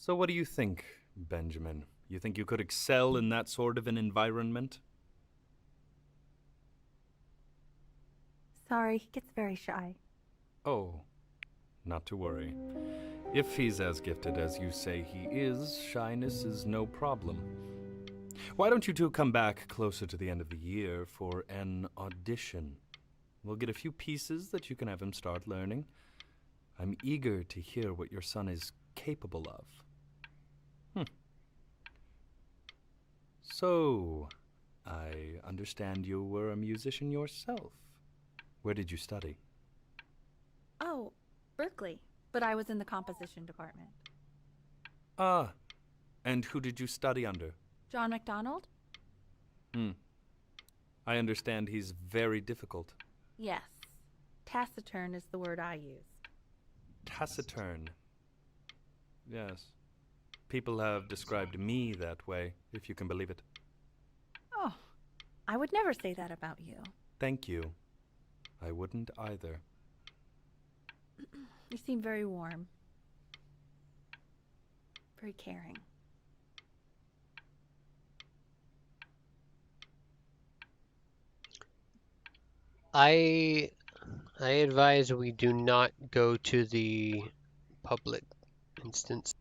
So what do you think, Benjamin? You think you could excel in that sort of an environment? Sorry, he gets very shy. Oh, not to worry. If he's as gifted as you say he is, shyness is no problem. Why don't you two come back closer to the end of the year for an audition? We'll get a few pieces that you can have him start learning. I'm eager to hear what your son is capable of. So, I understand you were a musician yourself. Where did you study? Oh, Berkeley. But I was in the composition department. Ah, and who did you study under? John MacDonald? I understand he's very difficult. Yes. Taciturn is the word I use. Taciturn. Yes. People have described me that way, if you can believe it. Oh, I would never say that about you. Thank you. I wouldn't either. You seem very warm. Very caring. I advise we do not go to the public instance.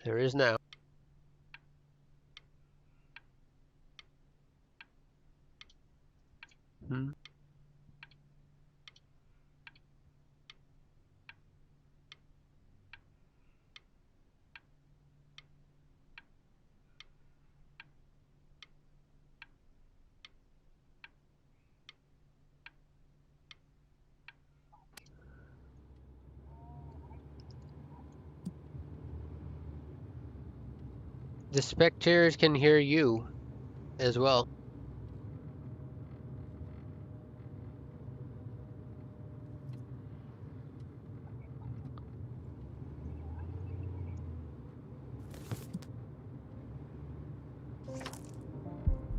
There is now. The spectators can hear you as well.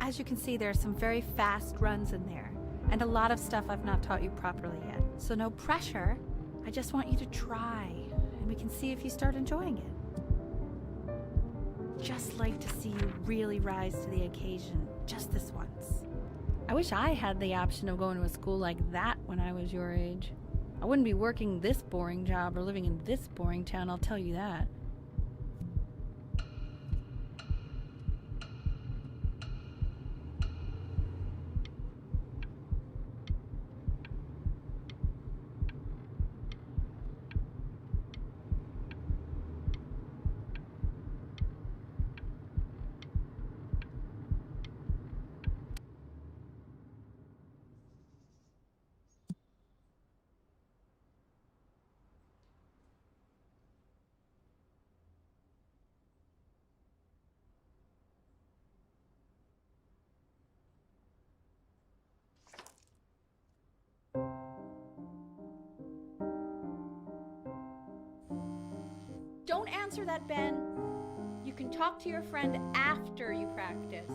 As you can see, there are some very fast runs in there, and a lot of stuff I've not taught you properly yet. So no pressure. I just want you to try, and we can see if you start enjoying it. Just like to see you really rise to the occasion, just this once. I wish I had the option of going to a school like that when I was your age. I wouldn't be working this boring job or living in this boring town, I'll tell you that. Don't answer that, Ben. You can talk to your friend after you practice.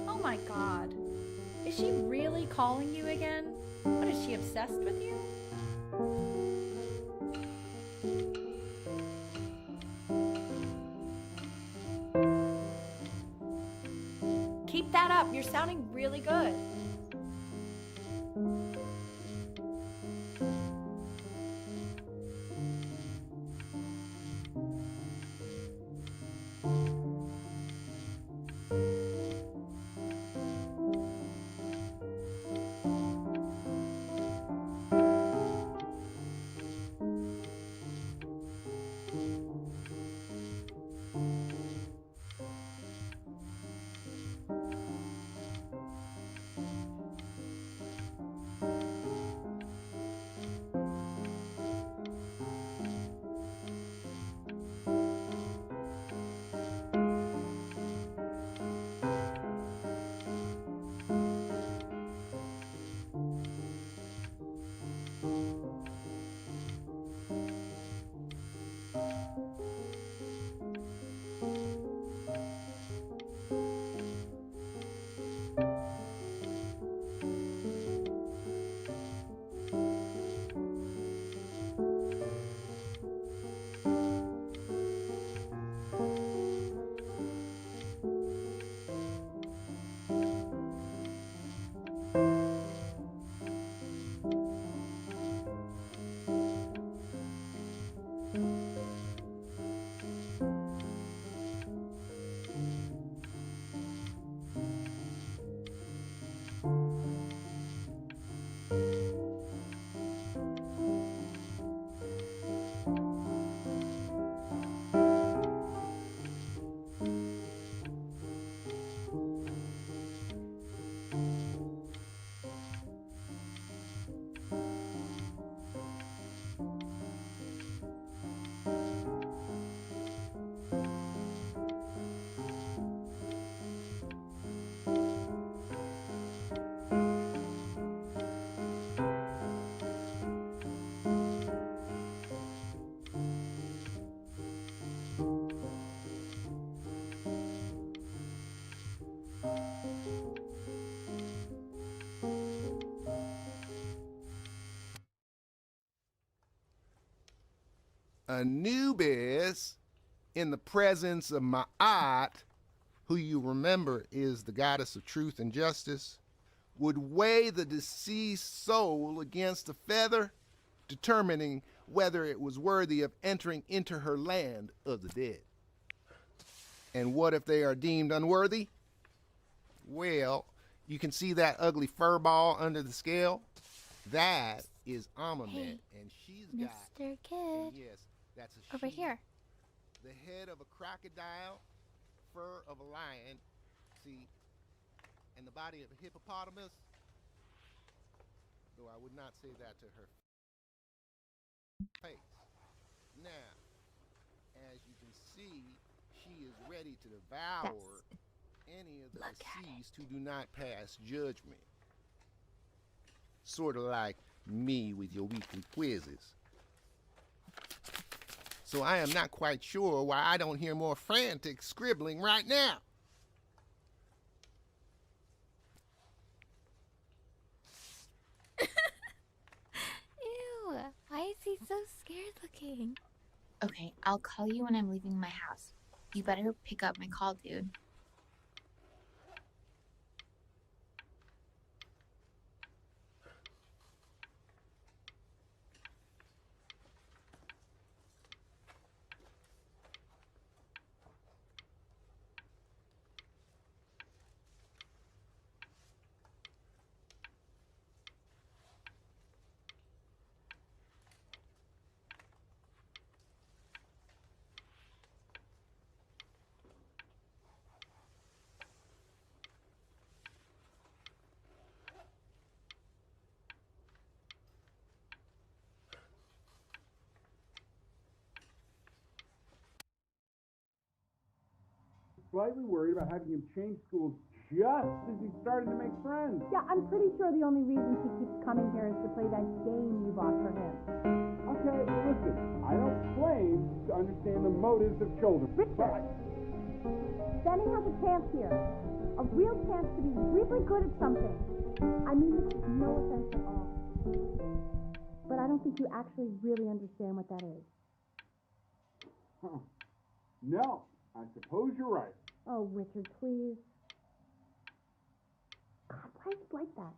Oh my God. Is she really calling you again? What, is she obsessed with you? Keep that up. You're sounding really good. Anubis, in the presence of Ma'at, who you remember is the goddess of truth and justice, would weigh the deceased soul against a feather, determining whether it was worthy of entering into her land of the dead. And what if they are deemed unworthy? Well, you can see that ugly fur ball under the scale? That is Amamet, Hey, and she's Mr. got, Kid, and yes, that's a over she, here. the head of a crocodile, fur of a lion, see, and the body of a hippopotamus, though I would not say that to her face. Now, as you can see, she is ready to devour any of the deceased who do not pass judgment. Sort of like me with your weekly quizzes. So I am not quite sure why I don't hear more frantic scribbling right now. Ew, why is he so scared looking? Okay, I'll call you when I'm leaving my house. You better pick up my call, dude. Slightly worried about having him change schools just as he's starting to make friends. Yeah, I'm pretty sure the only reason he keeps coming here is to play that game you bought for him. Okay, listen, I don't claim to understand the motives of children. Richard! Benny has a chance here. A real chance to be really good at something. I mean this with no offense at all. But I don't think you actually really understand what that is. Huh. No, I suppose you're right. Oh, Richard, please. God, why is he like that?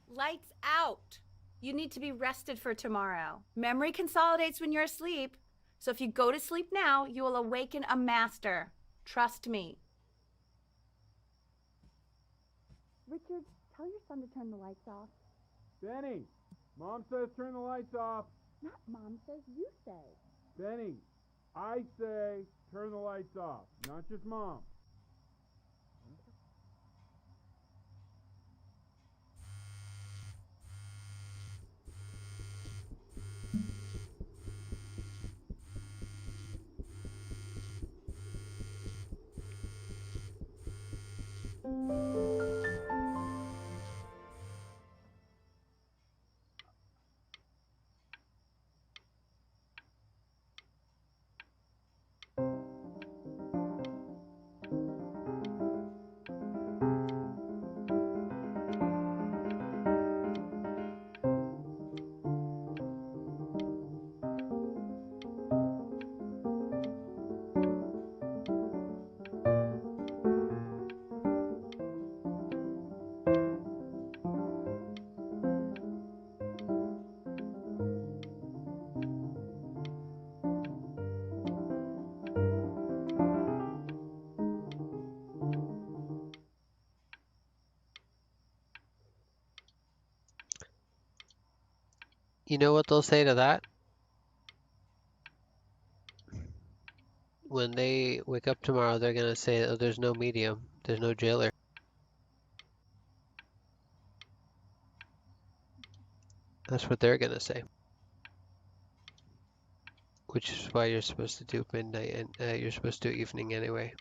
Lights out. You need to be rested for tomorrow. Memory consolidates when you're asleep. So if you go to sleep now, you will awaken a master. Trust me. Richard, tell your son to turn the lights off. Benny, Mom says turn the lights off. Not Mom says, you say. Benny, I say turn the lights off, not just Mom. You know what they'll say to that? When they wake up tomorrow, they're gonna say, oh, there's no medium, there's no jailer. That's what they're gonna say. Which is why you're supposed to do midnight and you're supposed to do evening anyway.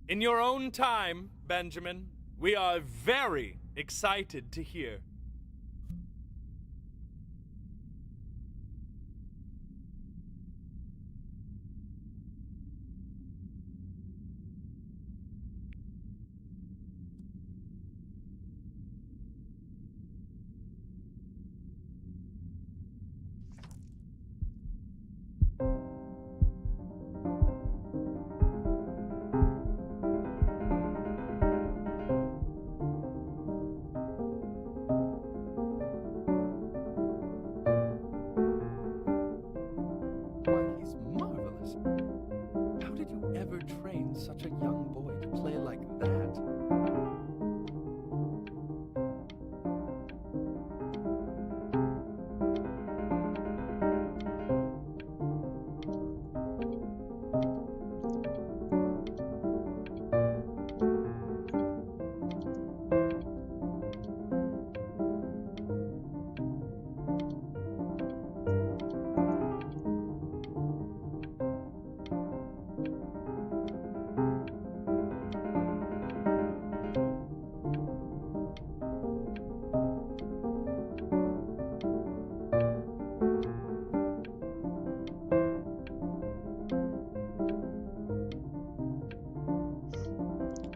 In your own time, Benjamin, we are very excited to hear. Why, he's marvelous. How did you ever train such a young boy to play like that?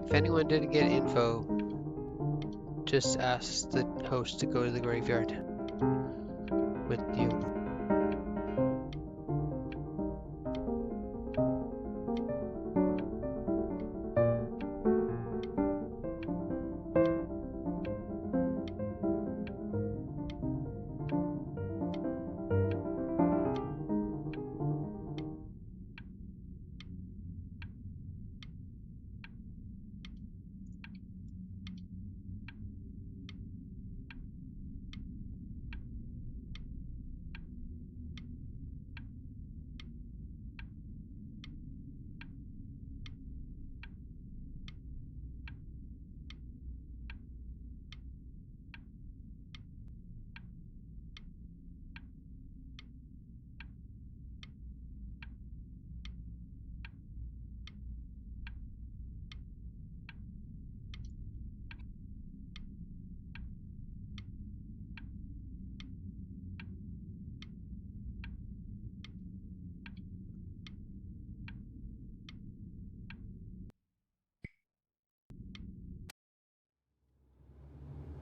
If anyone didn't get info, just ask the host to go to the graveyard with you.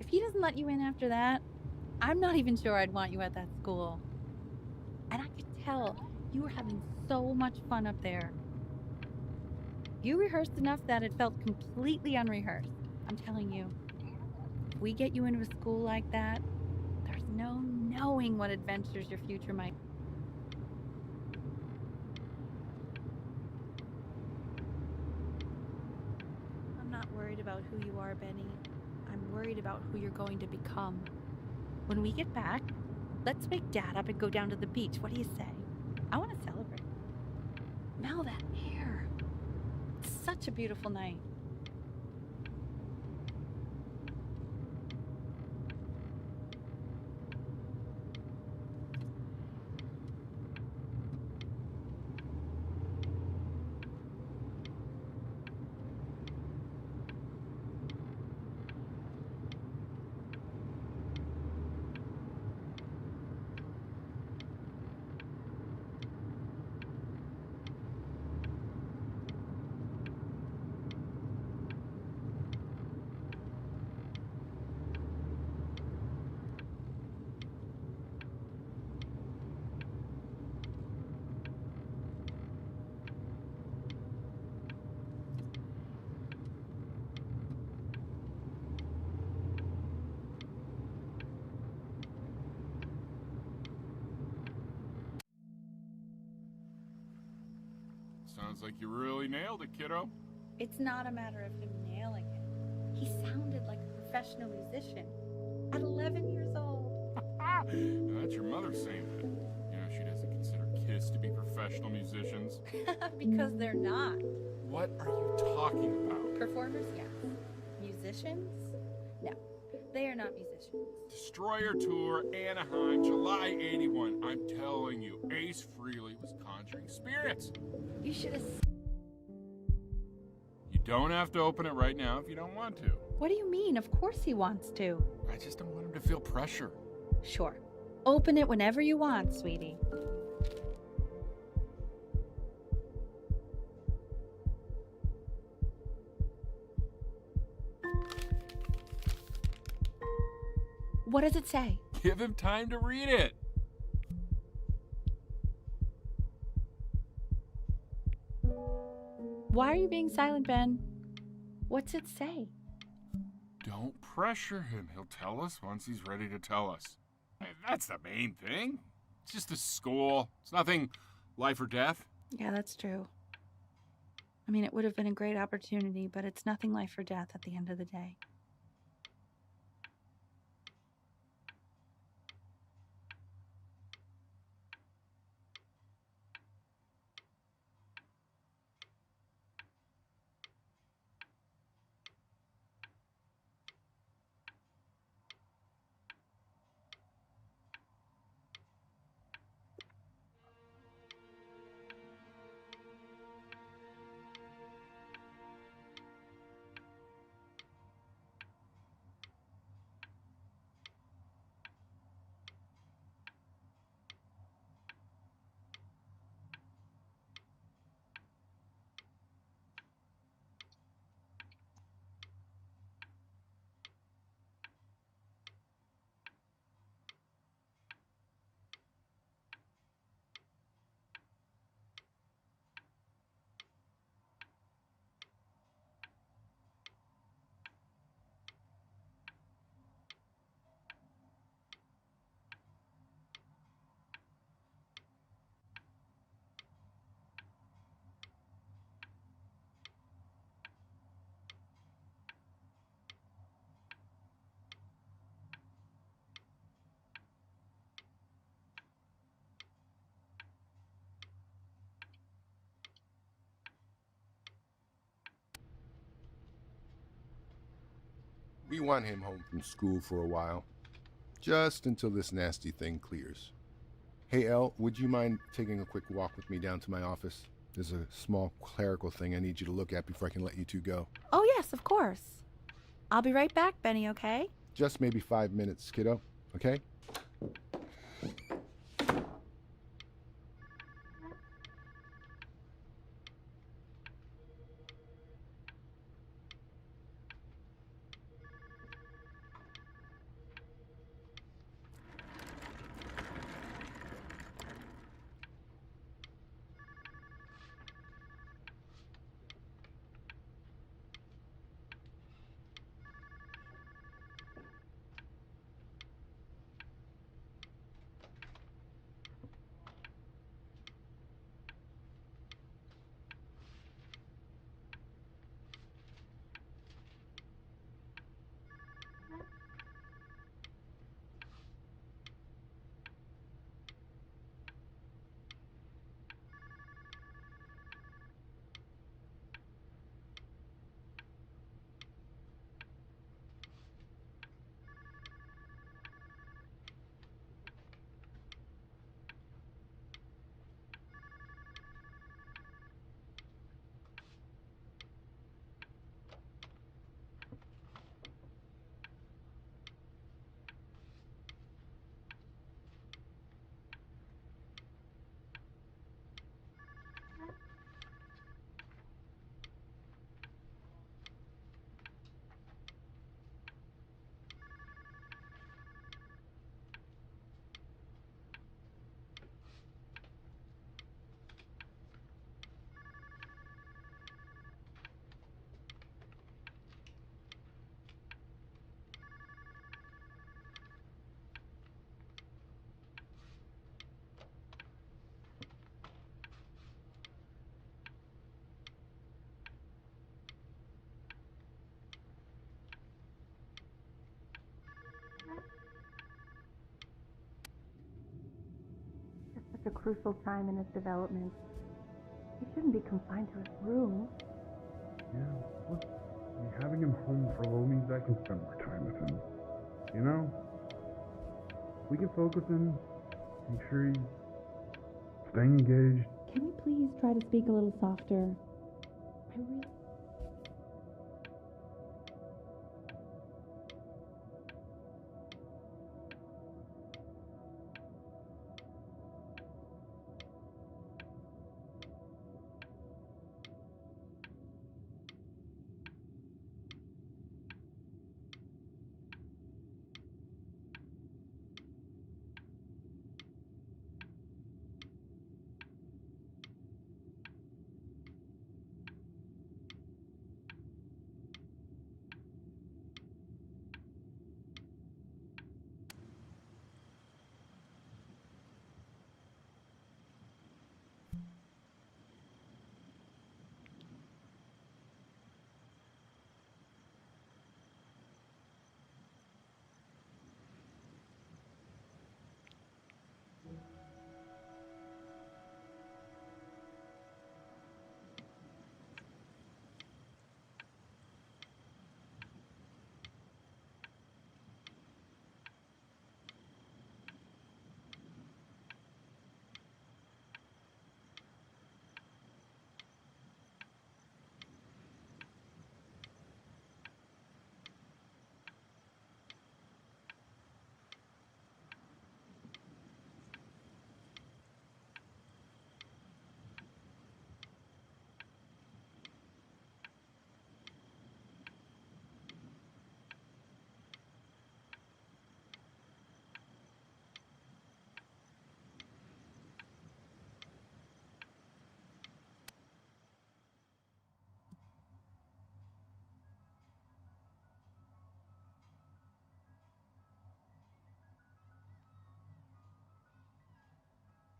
If he doesn't let you in after that, I'm not even sure I'd want you at that school. And I could tell you were having so much fun up there. You rehearsed enough that it felt completely unrehearsed. I'm telling you, if we get you into a school like that, there's no knowing what adventures your future might. I'm not worried about who you are, Benny. I'm worried about who you're going to become. When we get back, let's wake Dad up and go down to the beach. What do you say? I want to celebrate. Smell that air. It's such a beautiful night. Sounds like you really nailed it, kiddo. It's not a matter of him nailing it. He sounded like a professional musician at 11 years old. Now, that's your mother saying that. You know, she doesn't consider kids to be professional musicians. Because they're not. What are you talking about? Performers, yes. Musicians? No, they are not musicians. Destroyer Tour, Anaheim, July 81. I'm telling you, Ace Frehley was conjuring spirits. You should have. You don't have to open it right now if you don't want to. What do you mean? Of course he wants to. I just don't want him to feel pressure. Sure. Open it whenever you want, sweetie. What does it say? Give him time to read it. Why are you being silent, Ben? What's it say? Don't pressure him. He'll tell us once he's ready to tell us. That's the main thing. It's just a school. It's nothing life or death. Yeah, that's true. I mean, it would have been a great opportunity, but it's nothing life or death at the end of the day. We want him home from school for a while, just until this nasty thing clears. Hey, Elle, would you mind taking a quick walk with me down to my office? There's a small clerical thing I need you to look at before I can let you two go. Oh, yes, of course. I'll be right back, Benny, okay? Just maybe 5 minutes, kiddo, okay? It's such a crucial time in his development. He shouldn't be confined to his room. Yeah, look, having him home for a little means I can spend more time with him. You know? We can focus him, make sure he's staying engaged. Can we please try to speak a little softer? I really...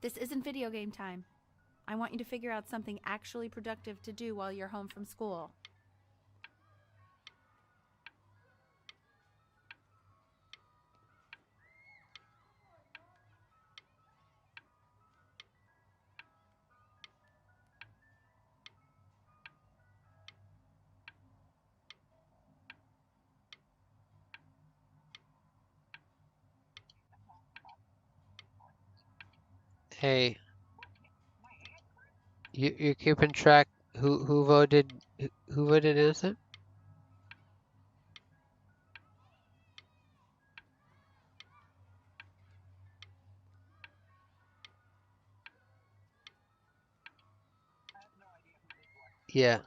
This isn't video game time. I want you to figure out something actually productive to do while you're home from school. Hey, you're keeping track who voted who voted innocent? Yeah.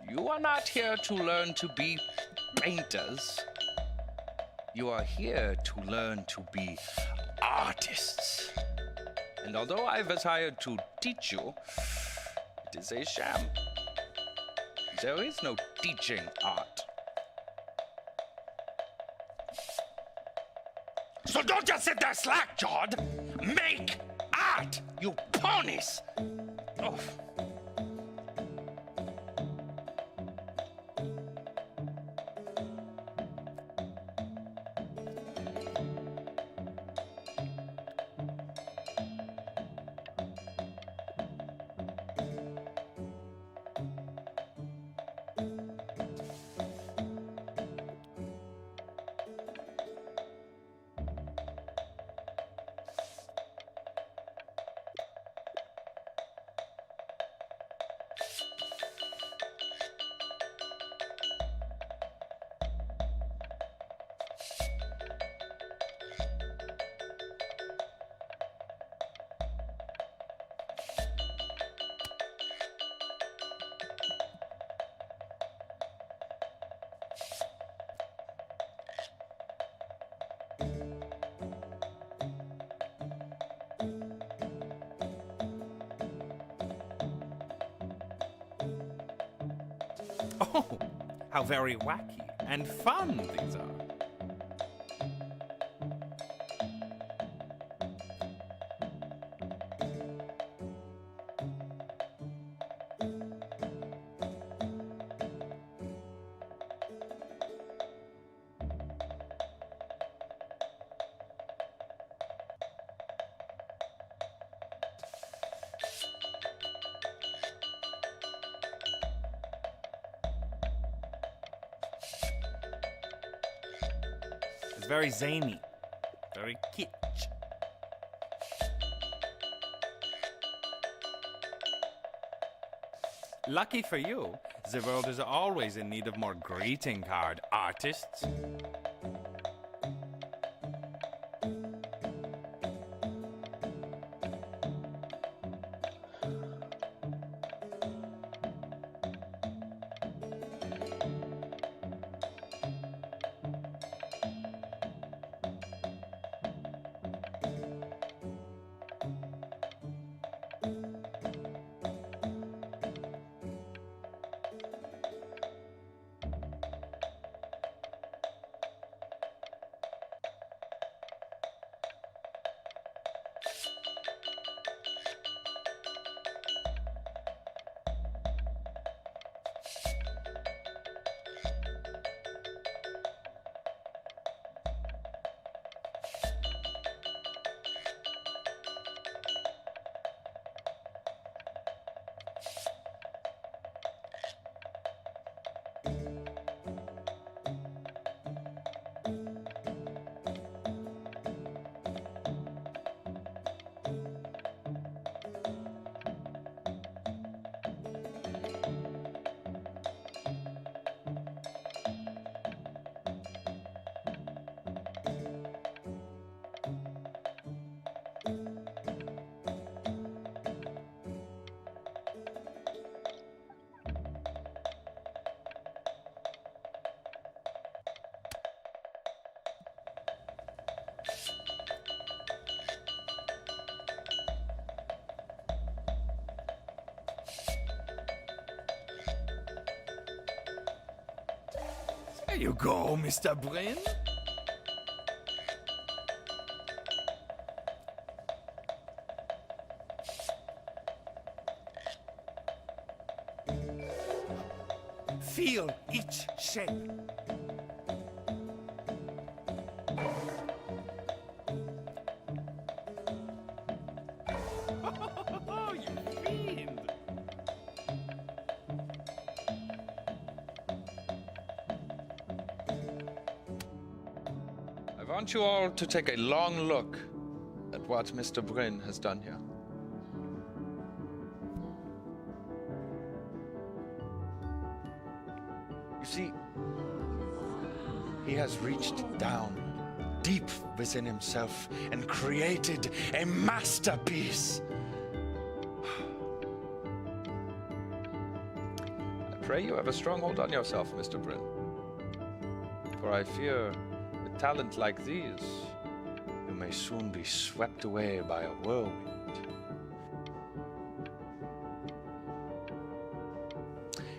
You are not here to learn to be painters. You are here to learn to be artists. And although I was hired to teach you, it is a sham. There is no teaching art. So don't just sit there slack-jawed. Make art, you ponies! Oh. Oh, how very wacky and fun these are. It's very zany, very kitsch. Lucky for you, the world is always in need of more greeting card artists. There you go, Mr. Bryn. Feel each shape. Oh, you fiend! I want you all to take a long look at what Mr. Bryn has done here. You see, he has reached down deep within himself and created a masterpiece. I pray you have a strong hold on yourself, Mr. Bryn. For I fear, with talent like these, you may soon be swept away by a whirlwind.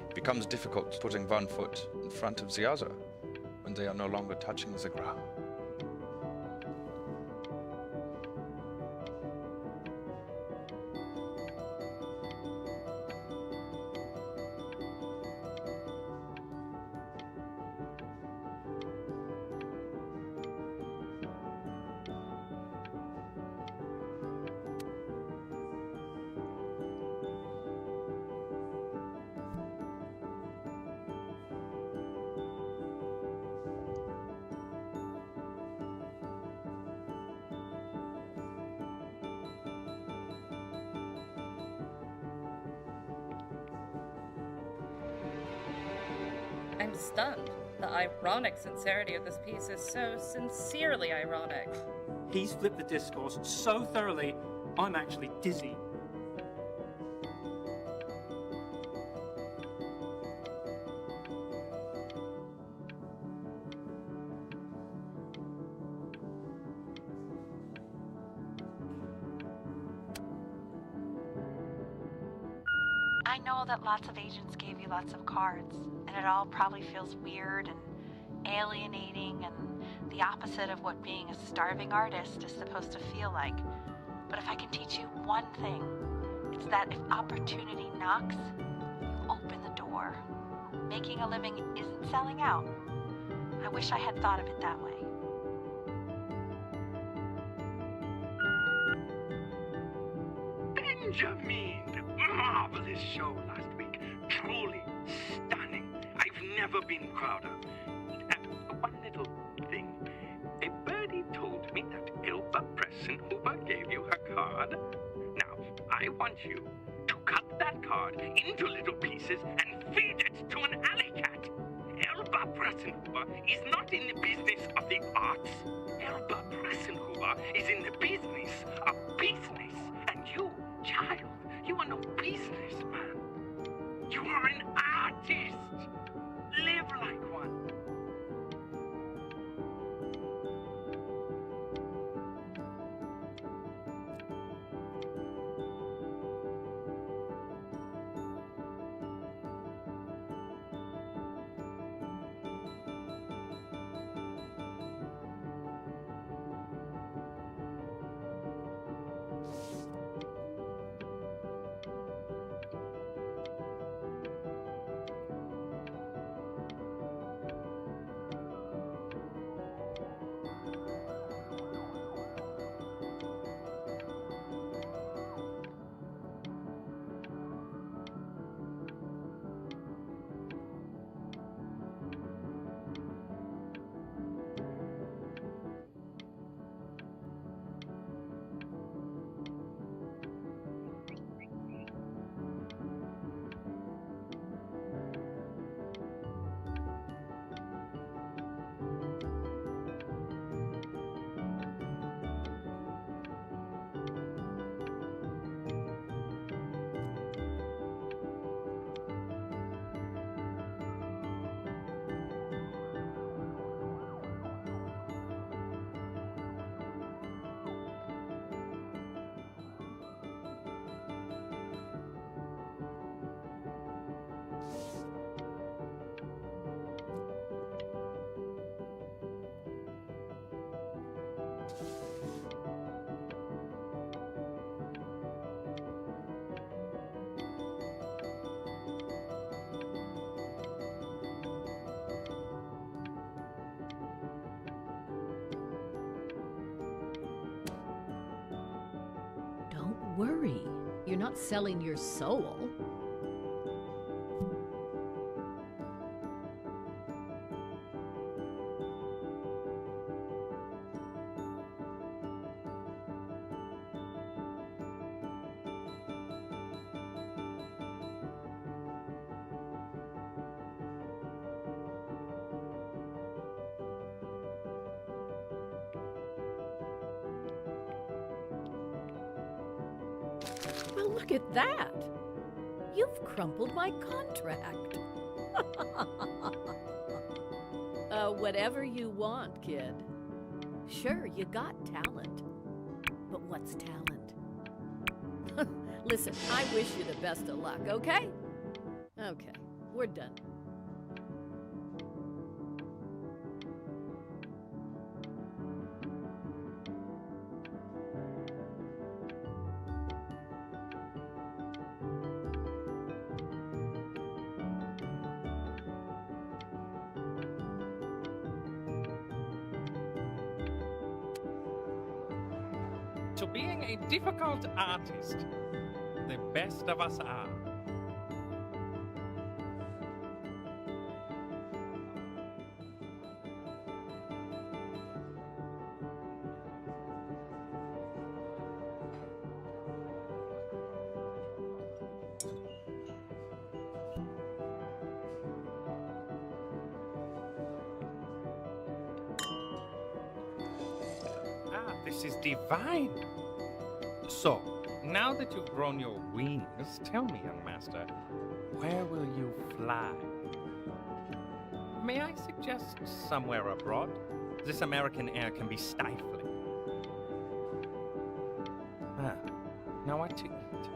It becomes difficult putting one foot in front of the other when they are no longer touching the ground. I'm stunned. The ironic sincerity of this piece is so sincerely ironic. He's flipped the discourse so thoroughly, I'm actually dizzy. I know that lots of agents gave you lots of cards, and it all probably feels weird and alienating and the opposite of what being a starving artist is supposed to feel like. But if I can teach you one thing, it's that if opportunity knocks, you open the door. Making a living isn't selling out. I wish I had thought of it that way. Benjamin! Marvelous show last week. Truly stunning. I've never been prouder. One little thing. A birdie told me that Elba Pressenhuber gave you her card. Now, I want you to cut that card into little pieces and feed it to an alley cat. Elba Pressenhuber is not in the business of the arts. Elba Pressenhuber is in the business of business. And you, child, you are no businessman. You are an artist. Live like one. Don't worry. You're not selling your soul. Well, look at that. You've crumpled my contract. whatever you want, kid. Sure, you got talent. But what's talent? Listen, I wish you the best of luck, okay? Okay, we're done. To being a difficult artist, the best of us are. Ah, this is divine. So, now that you've grown your wings, tell me, young master, where will you fly? May I suggest somewhere abroad? This American air can be stifling. Ah, now what to eat?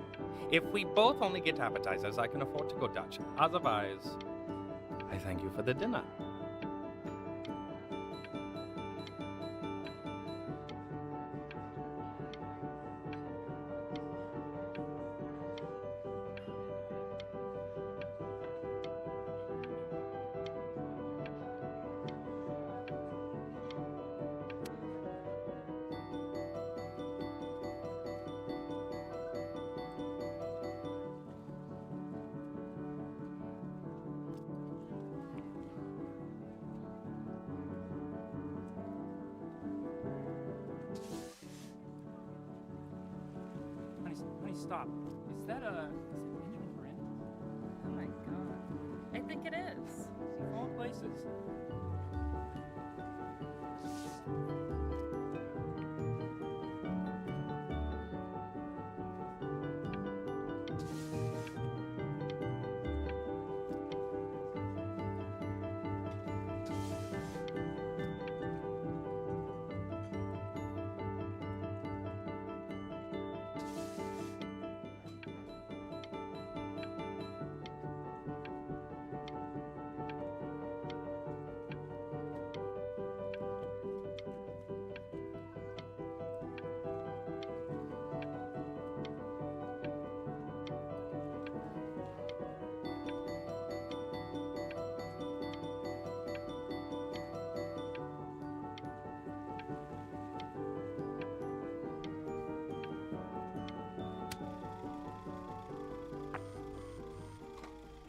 If we both only get appetizers, I can afford to go Dutch. Otherwise, I thank you for the dinner. Honey, stop. Is that Benjamin Brandon? Oh my god. I think it is. Of all places.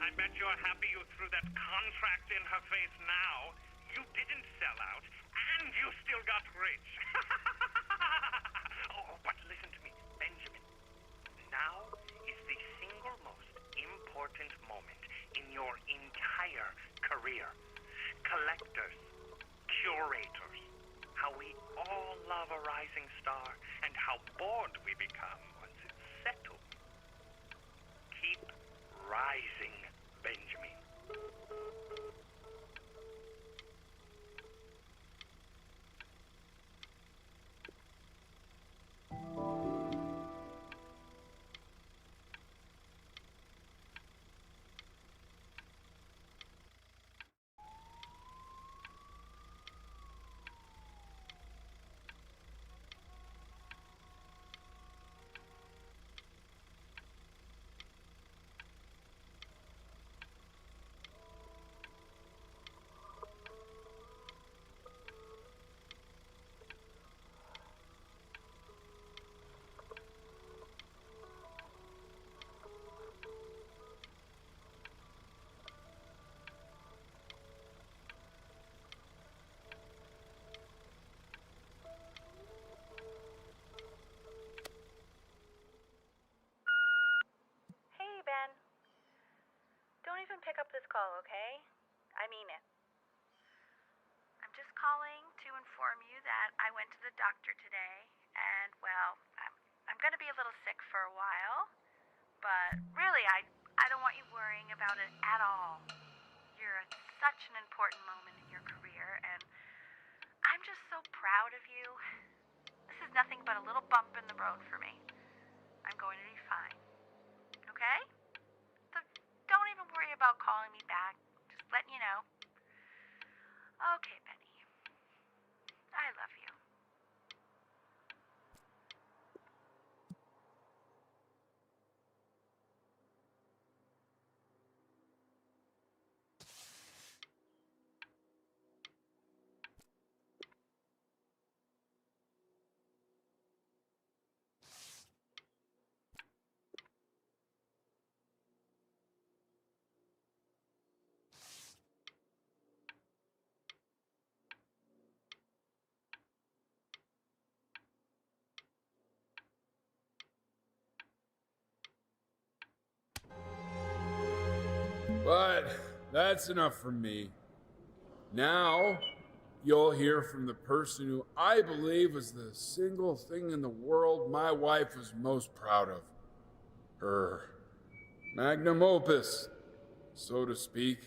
I bet you're happy you threw that contract in her face now. You didn't sell out, and you still got rich. Oh, but listen to me, Benjamin. Now is the single most important moment in your entire career. Collectors, curators, how we all love a rising star, and how bored we become once it's settled. Keep rising, Benjamin. Hey, Ben. Don't even pick up this call, okay? I mean it. I'm just calling to inform you that I went to the doctor today, and, well, I'm going to be a little sick for a while, but really, I don't want you worrying about it at all. You're at such an important moment in your career, and proud of you. This is nothing but a little bump in the road for me. I'm going to be fine. Okay? So don't even worry about calling me back. Just letting you know. Okay, Benny. I love you. But that's enough from me. Now, you'll hear from the person who I believe was the single thing in the world my wife was most proud of. Her magnum opus, so to speak.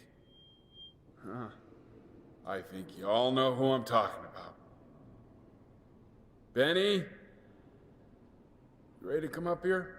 I think you all know who I'm talking about. Benny, you ready to come up here?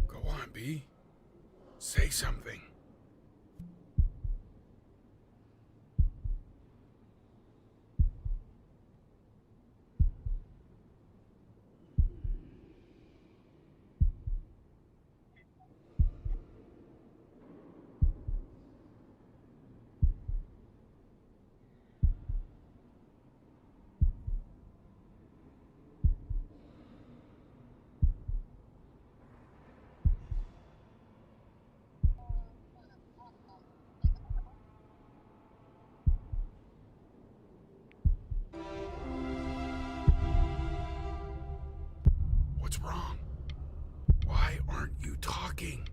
Go on, B. Say something. What's wrong? Why aren't you talking?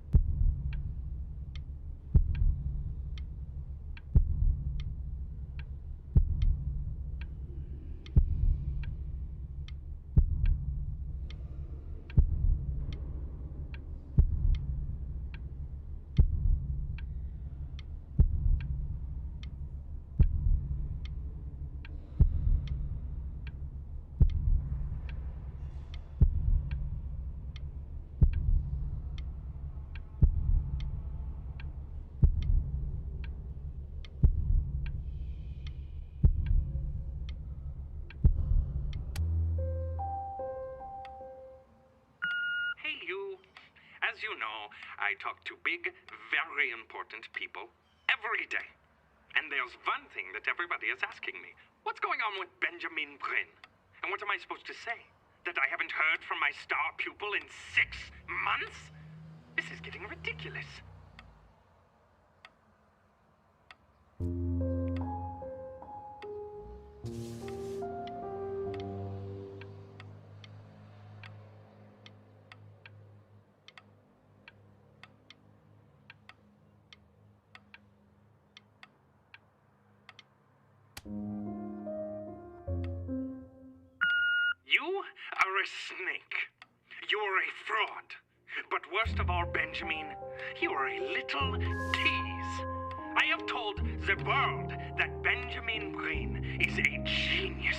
Hey, you. As you know, I talk to big, very important people every day. And there's one thing that everybody is asking me. What's going on with Benjamin Brin? And what am I supposed to say? That I haven't heard from my star pupil in 6 months? This is getting ridiculous. You are a snake. You are a fraud. But worst of all, Benjamin, you are a little tease. I have told the world that Benjamin Brin is a genius.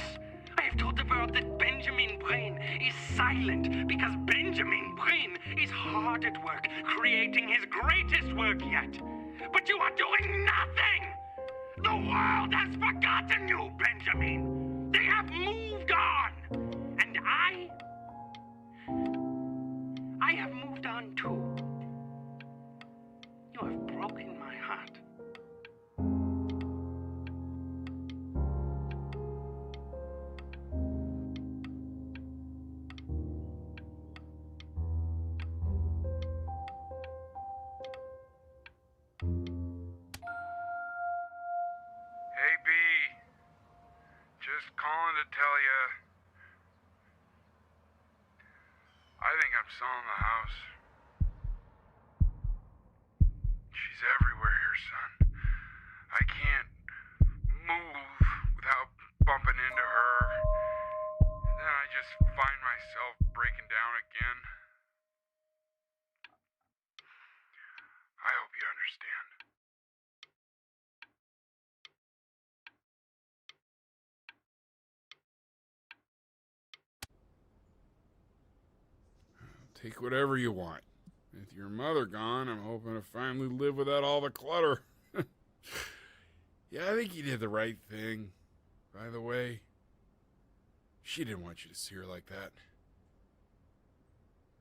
I have told the world that Benjamin Brin is silent because Benjamin Brin is hard at work creating his greatest work yet. But you are doing nothing! The world has forgotten you, Benjamin! They have moved on! And calling to tell you I think I'm selling the house. She's everywhere here, son. I can't move without bumping into her. And then I just find myself breaking down again. I hope you understand. Take whatever you want. With your mother gone, I'm hoping to finally live without all the clutter. Yeah, I think you did the right thing. By the way, she didn't want you to see her like that.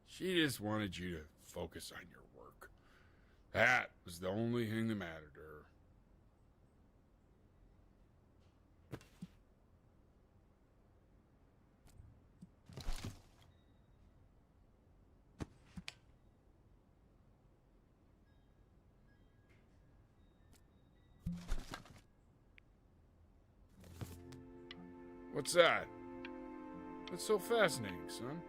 She just wanted you to focus on your work. That was the only thing that mattered to her. What's that? What's so fascinating, son?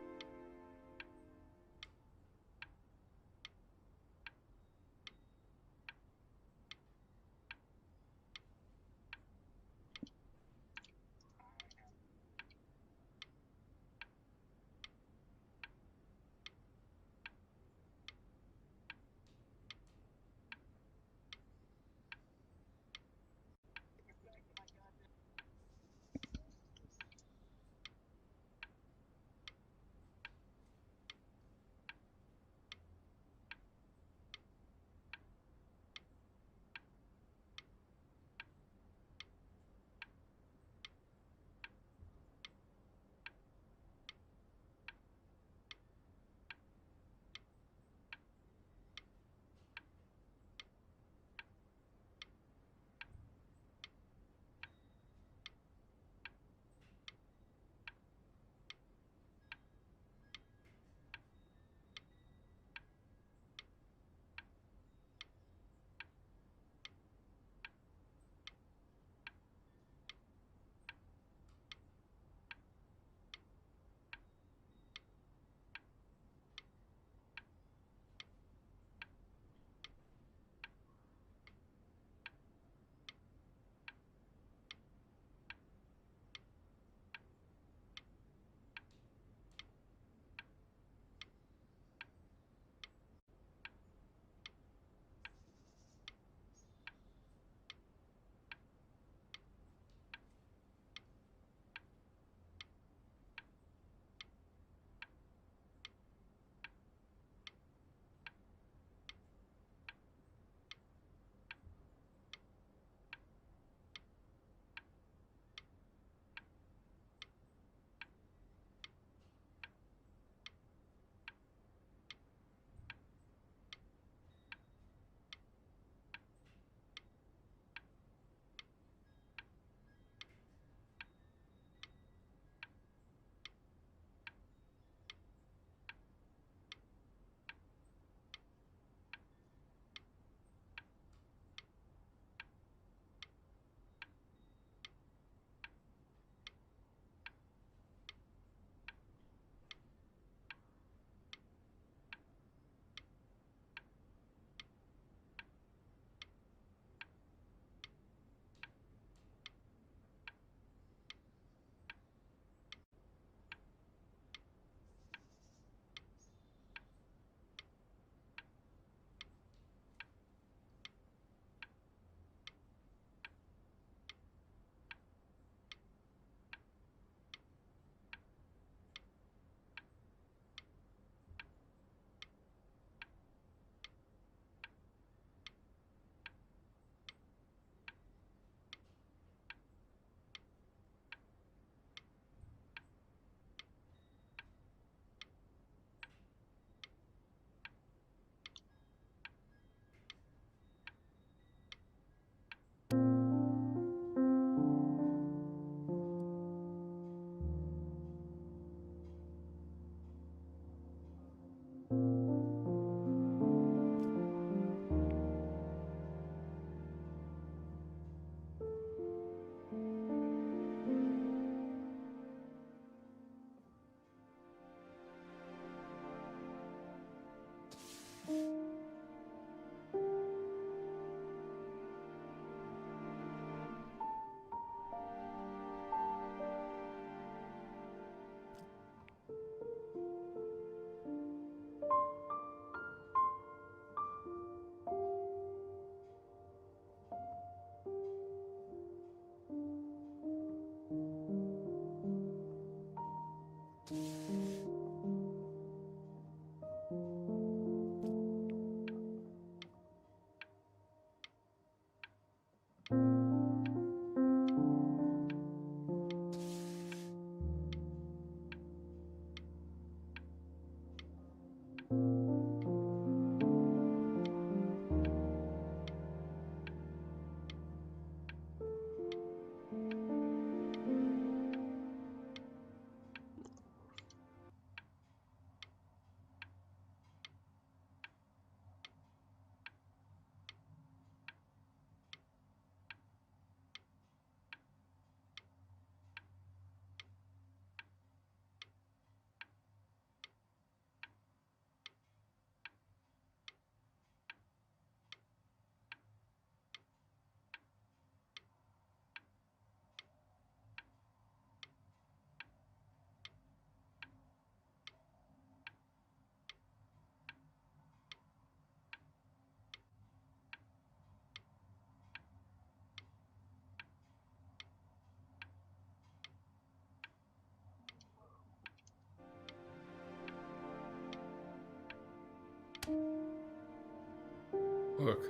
Look.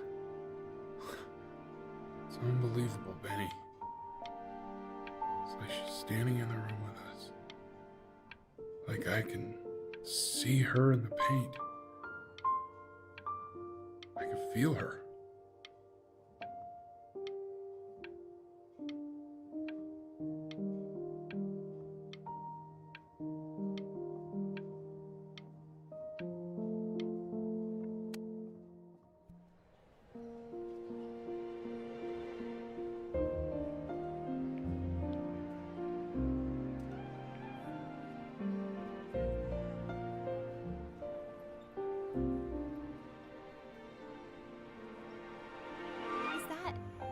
It's unbelievable, Benny. It's like she's standing in the room with us. Like I can see her in the paint. I can feel her.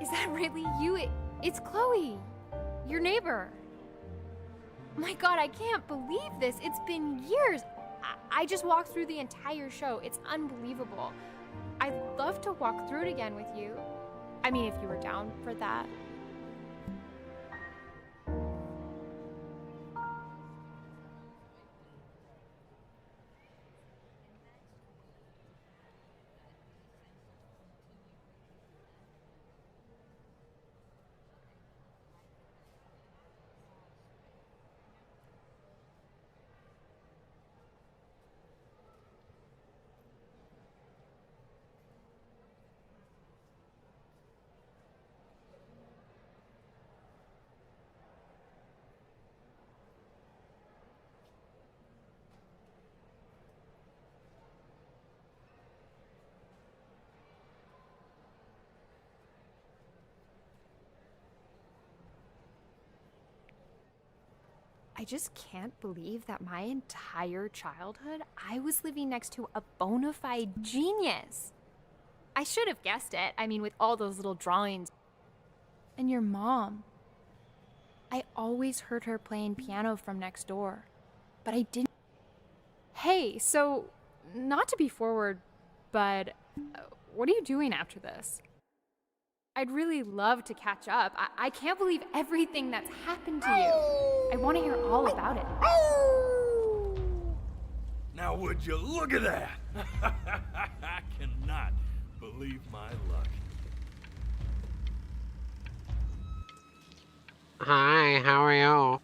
Is that really you? It's Chloe, your neighbor. My God, I can't believe this. It's been years. I just walked through the entire show. It's unbelievable. I'd love to walk through it again with you. I mean, if you were down for that. I just can't believe that my entire childhood, I was living next to a bona fide genius. I should have guessed it. I mean, with all those little drawings. And your mom. I always heard her playing piano from next door, but I didn't. Hey, so, not to be forward, but what are you doing after this? I'd really love to catch up. I can't believe everything that's happened to you. I want to hear all about it. Now would you look at that? I cannot believe my luck. Hi, how are you?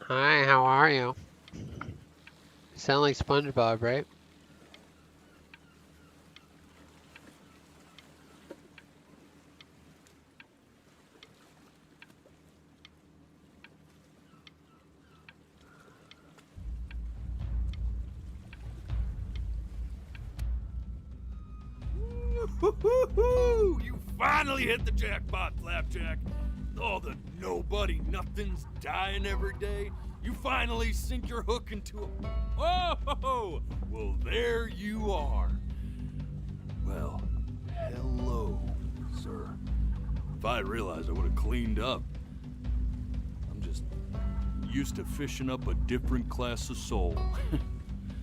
Hi, how are you? Sound like SpongeBob, right? Woo-hoo-hoo! You finally hit the jackpot, Flapjack. All the nobody nothings dying every day. You finally sink your hook into a... Oh! Well, there you are. Well, hello, sir. If I had realized, I would have cleaned up. I'm just used to fishing up a different class of soul.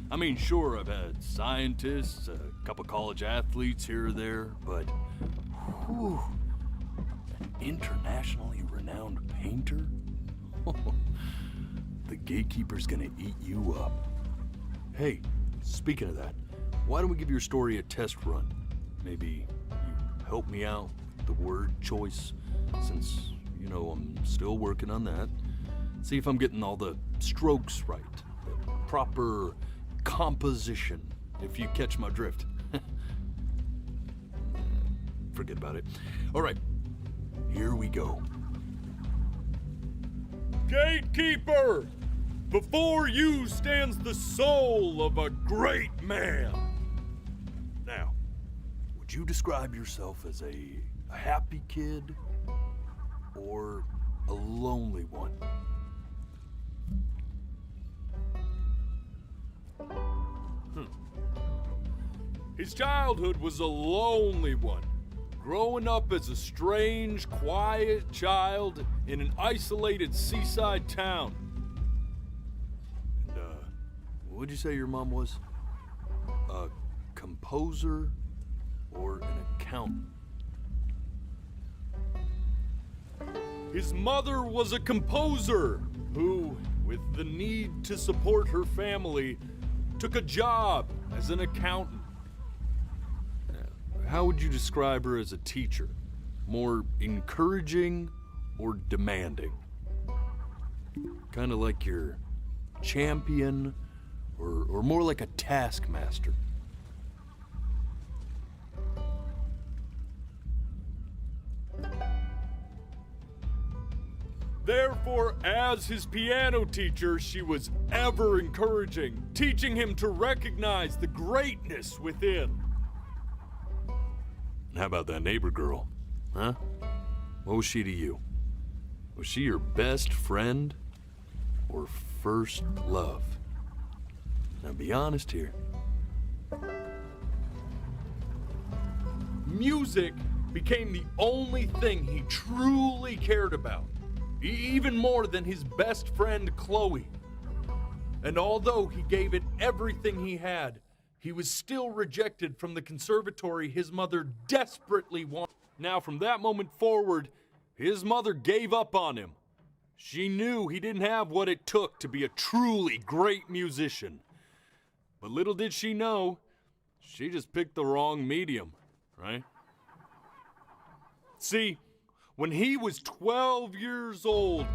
I mean, sure, I've had scientists, a couple college athletes here or there, but whew, an internationally renowned painter? The gatekeeper's gonna eat you up. Hey, speaking of that, why don't we give your story a test run? Maybe you help me out with the word choice, since, you know, I'm still working on that. See if I'm getting all the strokes right, the proper composition, if you catch my drift. Forget about it. All right, here we go. Gatekeeper! Before you stands the soul of a great man. Now, would you describe yourself as a happy kid or a lonely one? His childhood was a lonely one, growing up as a strange, quiet child in an isolated seaside town. And, what'd you say your mom was? A composer or an accountant? His mother was a composer who, with the need to support her family, took a job as an accountant. How would you describe her as a teacher? More encouraging or demanding? Kind of like your champion or more like a taskmaster? Therefore, as his piano teacher, she was ever encouraging, teaching him to recognize the greatness within. How about that neighbor girl? Huh? What was she to you? Was she your best friend or first love? Now be honest here. Music became the only thing he truly cared about, even more than his best friend Chloe. And although he gave it everything he had, he was still rejected from the conservatory his mother desperately wanted. Now, from that moment forward, his mother gave up on him. She knew he didn't have what it took to be a truly great musician. But little did she know, she just picked the wrong medium, right? See, when he was 12 years old,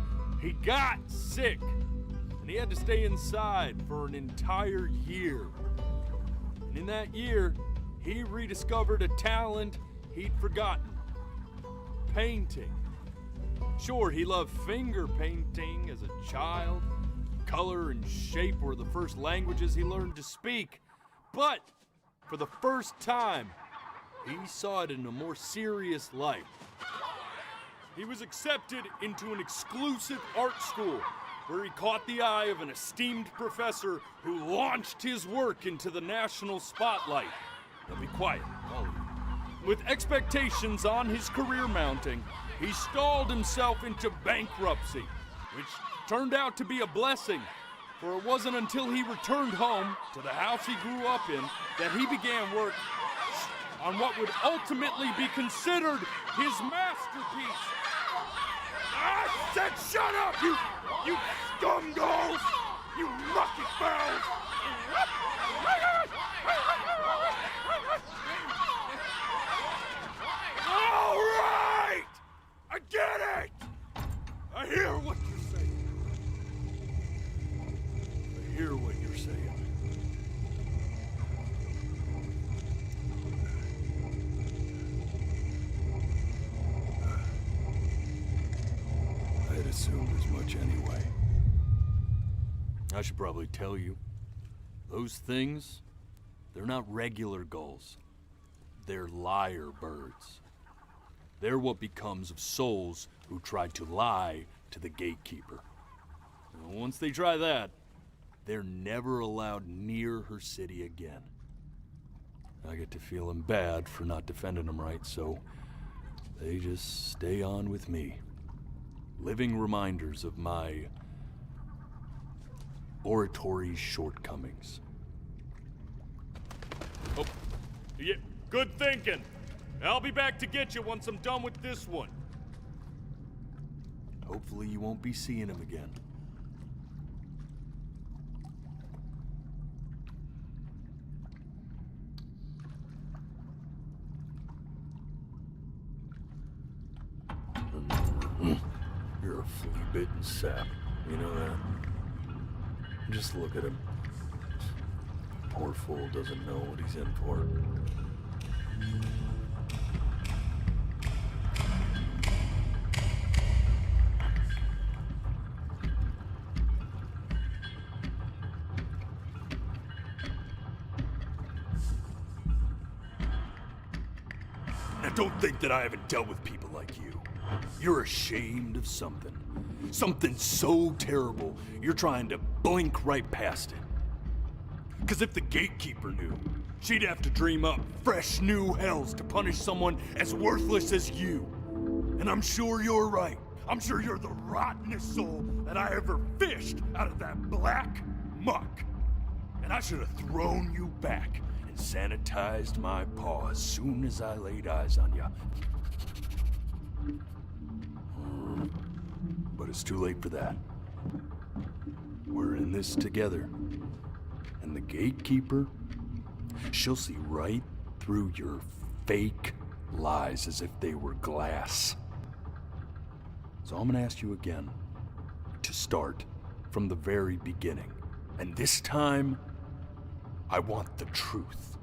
he got sick, and he had to stay inside for an entire year. And in that year, he rediscovered a talent he'd forgotten: painting. Sure, he loved finger painting as a child. Color and shape were the first languages he learned to speak. But for the first time, he saw it in a more serious light. He was accepted into an exclusive art school where he caught the eye of an esteemed professor who launched his work into the national spotlight. Now be quiet, all of you. With expectations on his career mounting, he stalled himself into bankruptcy, which turned out to be a blessing, for it wasn't until he returned home to the house he grew up in that he began work on what would ultimately be considered his masterpiece. I said shut up, you scumballs! You lucky fowls! All right! I get it! I hear what you're saying. I hear what you're saying. I had assumed as much anyway. I should probably tell you, those things, they're not regular gulls. They're lyre birds. They're what becomes of souls who try to lie to the gatekeeper. And once they try that, they're never allowed near her city again. I get to feeling bad for not defending them right, so they just stay on with me. Living reminders of my oratory shortcomings. Oh, yeah, good thinking. I'll be back to get you once I'm done with this one. Hopefully you won't be seeing him again. You're a flea-bitten sap, you know that? Just look at him. Poor fool doesn't know what he's in for. Now don't think that I haven't dealt with people like you. You're ashamed of something. Something so terrible, you're trying to blink right past it. Because if the gatekeeper knew, she'd have to dream up fresh new hells to punish someone as worthless as you. And I'm sure you're right. I'm sure you're the rottenest soul that I ever fished out of that black muck. And I should have thrown you back and sanitized my paw as soon as I laid eyes on you. But it's too late for that. We're in this together. And the gatekeeper, she'll see right through your fake lies as if they were glass. So I'm gonna ask you again to start from the very beginning. And this time, I want the truth.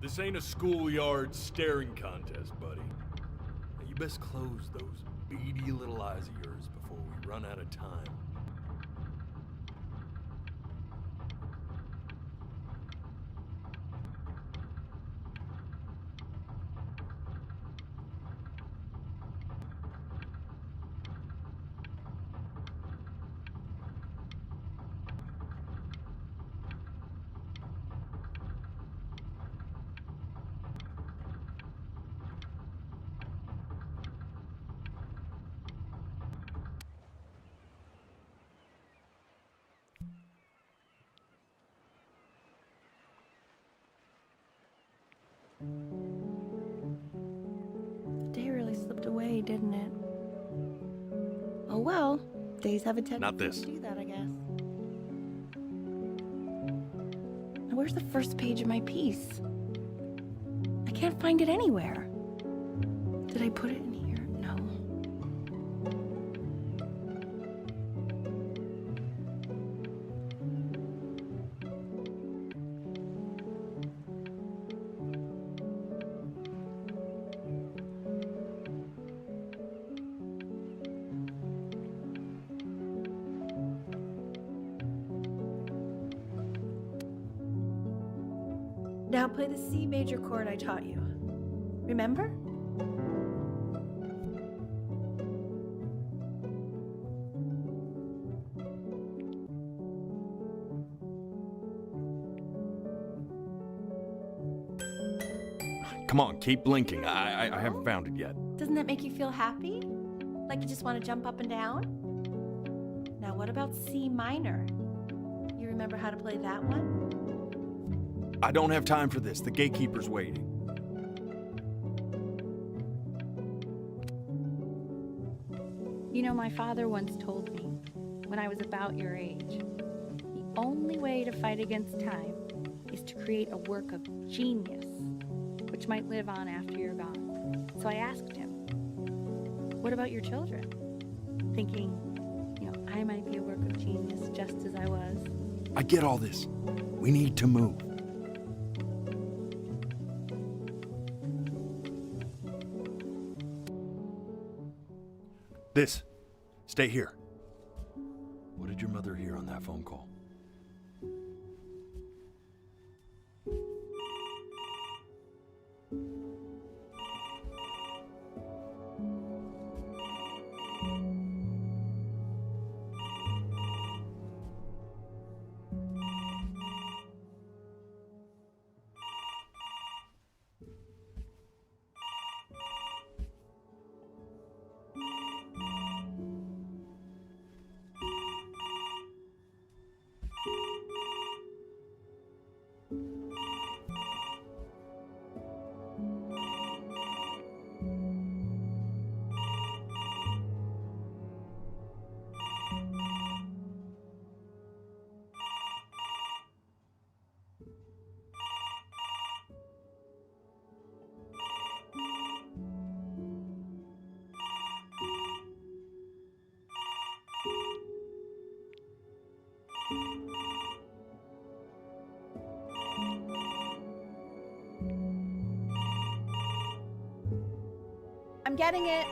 This ain't a schoolyard staring contest, buddy. Now you best close those beady little eyes of yours before we run out of time. The day really slipped away, didn't it? Oh well, days have a tendency Not this. to do that, I guess. Now where's the first page of my piece? I can't find it anywhere. Did I put it in here? No. Now play the C major chord I taught you. Remember? Come on, keep blinking. I haven't found it yet. Doesn't that make you feel happy? Like you just want to jump up and down? Now what about C minor? You remember how to play that one? I don't have time for this. The gatekeeper's waiting. You know, my father once told me, when I was about your age, the only way to fight against time is to create a work of genius, which might live on after you're gone. So I asked him, what about your children? Thinking, I might be a work of genius just as I was. I get all this. We need to move. This. Stay here. What did your mother hear on that phone call? I'm getting it.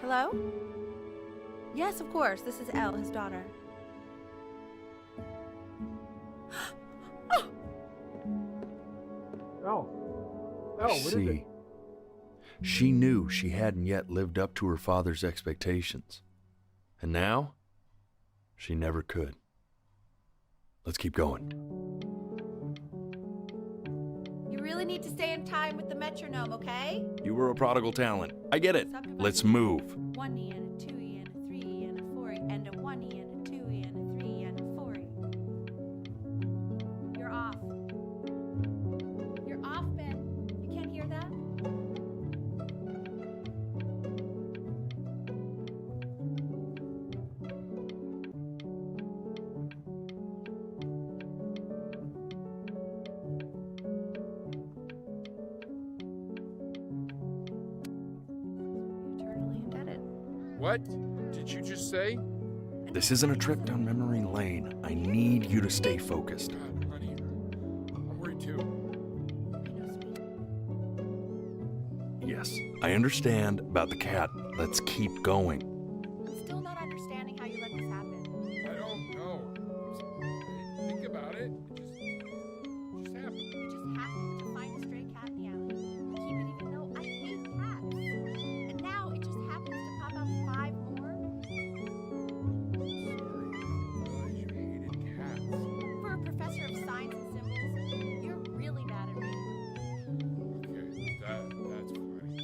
Hello? Yes, of course. This is Elle, his daughter. Oh, what is it? See, she knew she hadn't yet lived up to her father's expectations. And now, she never could. Let's keep going. You really need to stay in time with the metronome, okay? You were a prodigal talent. I get it. Let's move. 1 E and a 2 E and a 3 E and a 4 E and a 1 E and a 2 E and a 3 E and a 4 E. You're off. You're off, Ben. You can't hear that? What did you just say? This isn't a trip down memory lane. I need you to stay focused. God, honey, I'm worried too. Yes, I understand about the cat. Let's keep going. I'm still not understanding how you let this happen. I don't know. Think about it. It just happened. You just happened to find a stray cat in the alley. Keep it even though I hate cats. And now it just happens to pop out 5 more? You hated cats. For a professor of science and symbols, you're really mad at me. Okay, that's funny.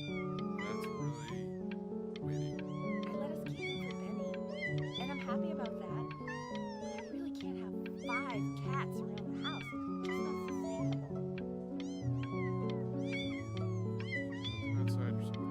That's really winning. I let us keep them for Benny, and I'm happy about that. But I really can't have 5 cats around the house. It's just not sustainable. Outside or something.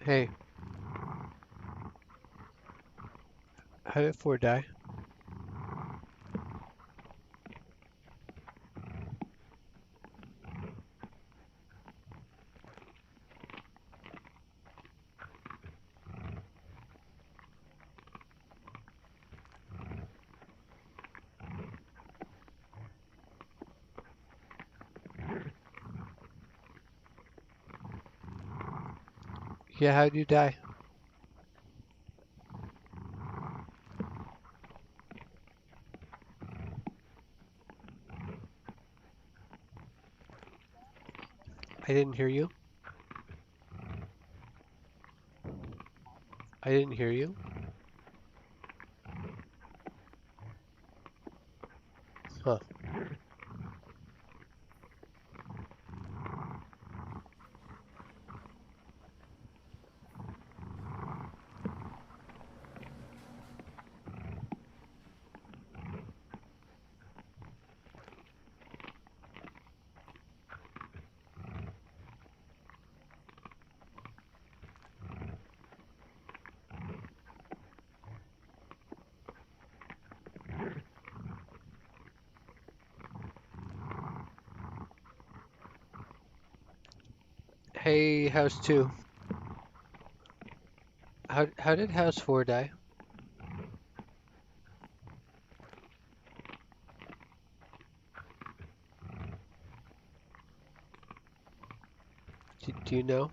Hey. How did 4 die? Yeah, how'd you die? I didn't hear you. I didn't hear you. Huh. Hey, House 2. How did House 4 die? Do you know?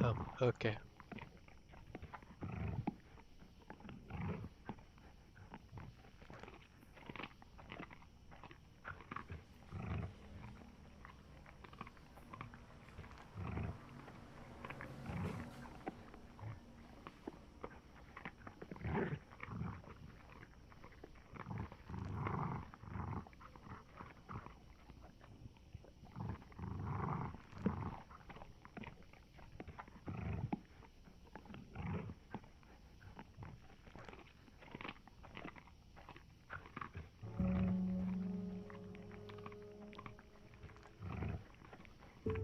Oh, okay. The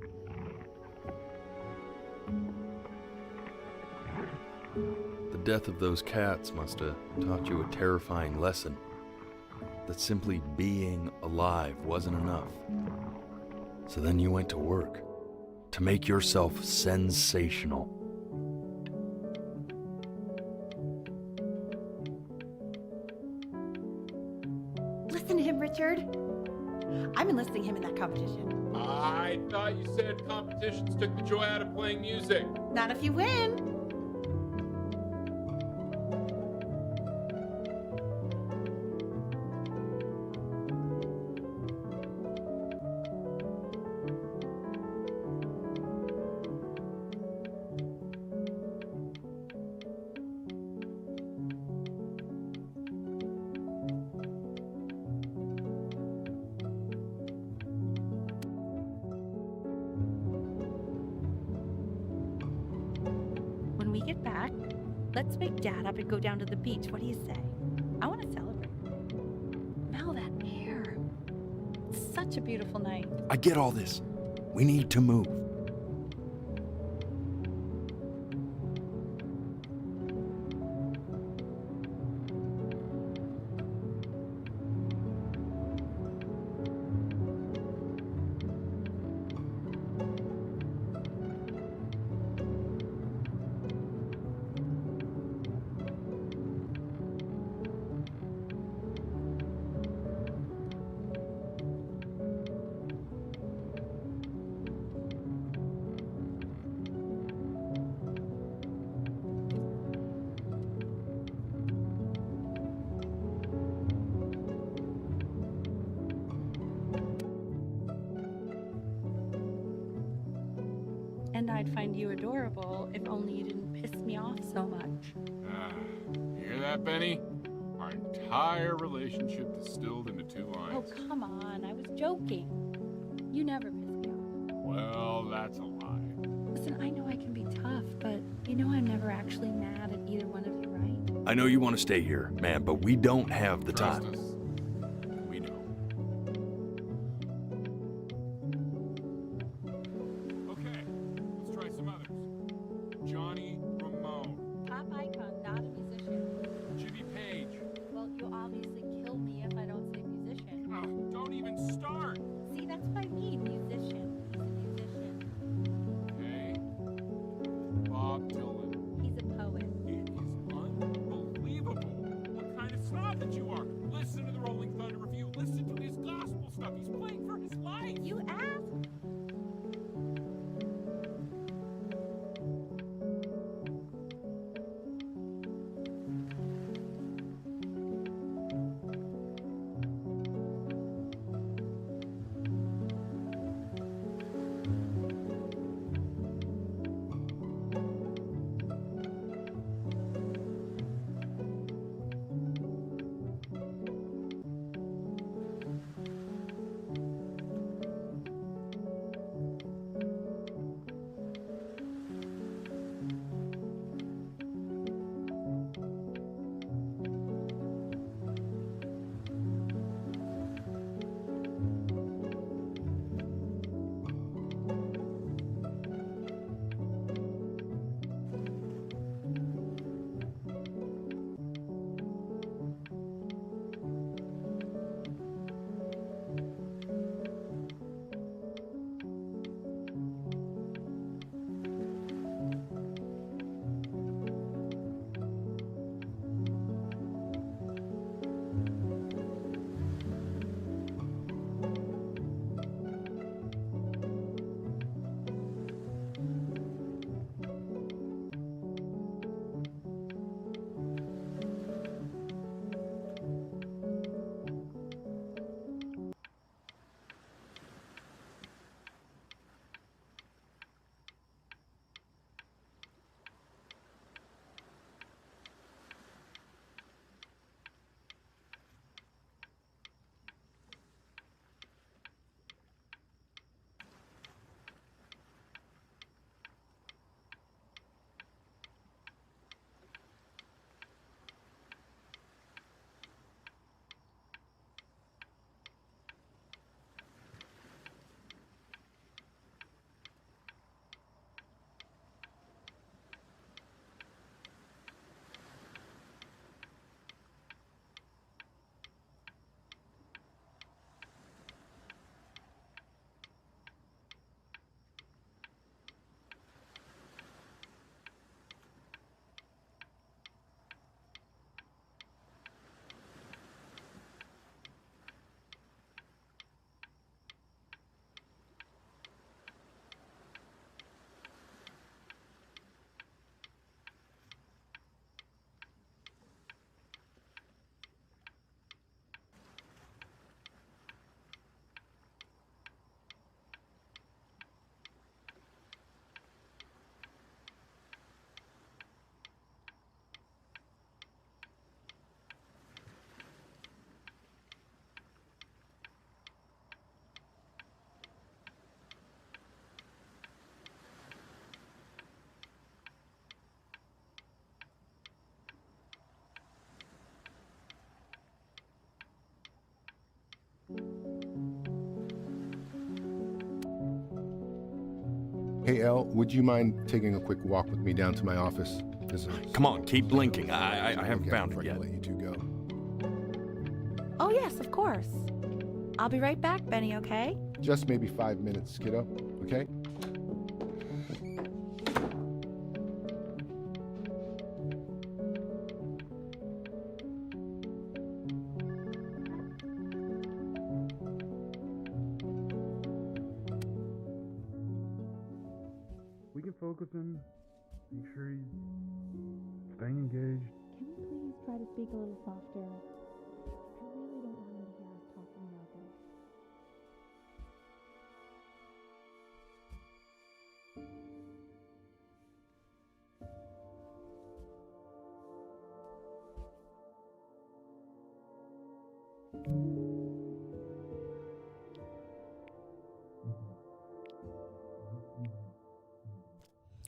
death of those cats must have taught you a terrifying lesson. That simply being alive wasn't enough. So then you went to work to make yourself sensational. Listen to him, Richard. I'm enlisting him in that competition. I thought you said competitions took the joy out of playing music. Not if you win. When we get back, let's wake Dad up and go down to the beach. What do you say? I want to celebrate. Smell that air. It's such a beautiful night. I get all this. We need to move. And I'd find you adorable if only you didn't piss me off so much. You hear that, Benny? Our entire relationship distilled into 2 Oh, lines. come on. I was joking. You never piss me off. Well, that's a lie. Listen, I know I can be tough, but you know I'm never actually mad at either one of you, right? I know you want to stay here, man, but we don't have the Trust time. us. We know. Okay, let's try some others. Johnny Ramone. Pop icon, not a musician. Jimmy Page. Well, you'll obviously kill me if I don't say musician. Oh, don't even start. See, that's what I mean, musician. He's a musician. Okay. Bob Dylan. He's a poet. It is unbelievable what kind of snob that you are. Listen Hey, Elle, would you mind taking a quick walk with me down to my office? Come on, keep blinking. I haven't Okay, found before it I yet. can let you two go. Oh, yes, of course. I'll be right back, Benny, okay? Just maybe 5 minutes, kiddo, okay? We can focus in, make sure he's staying engaged. Can we please try to speak a little softer? I really don't want him to hear us talking about this.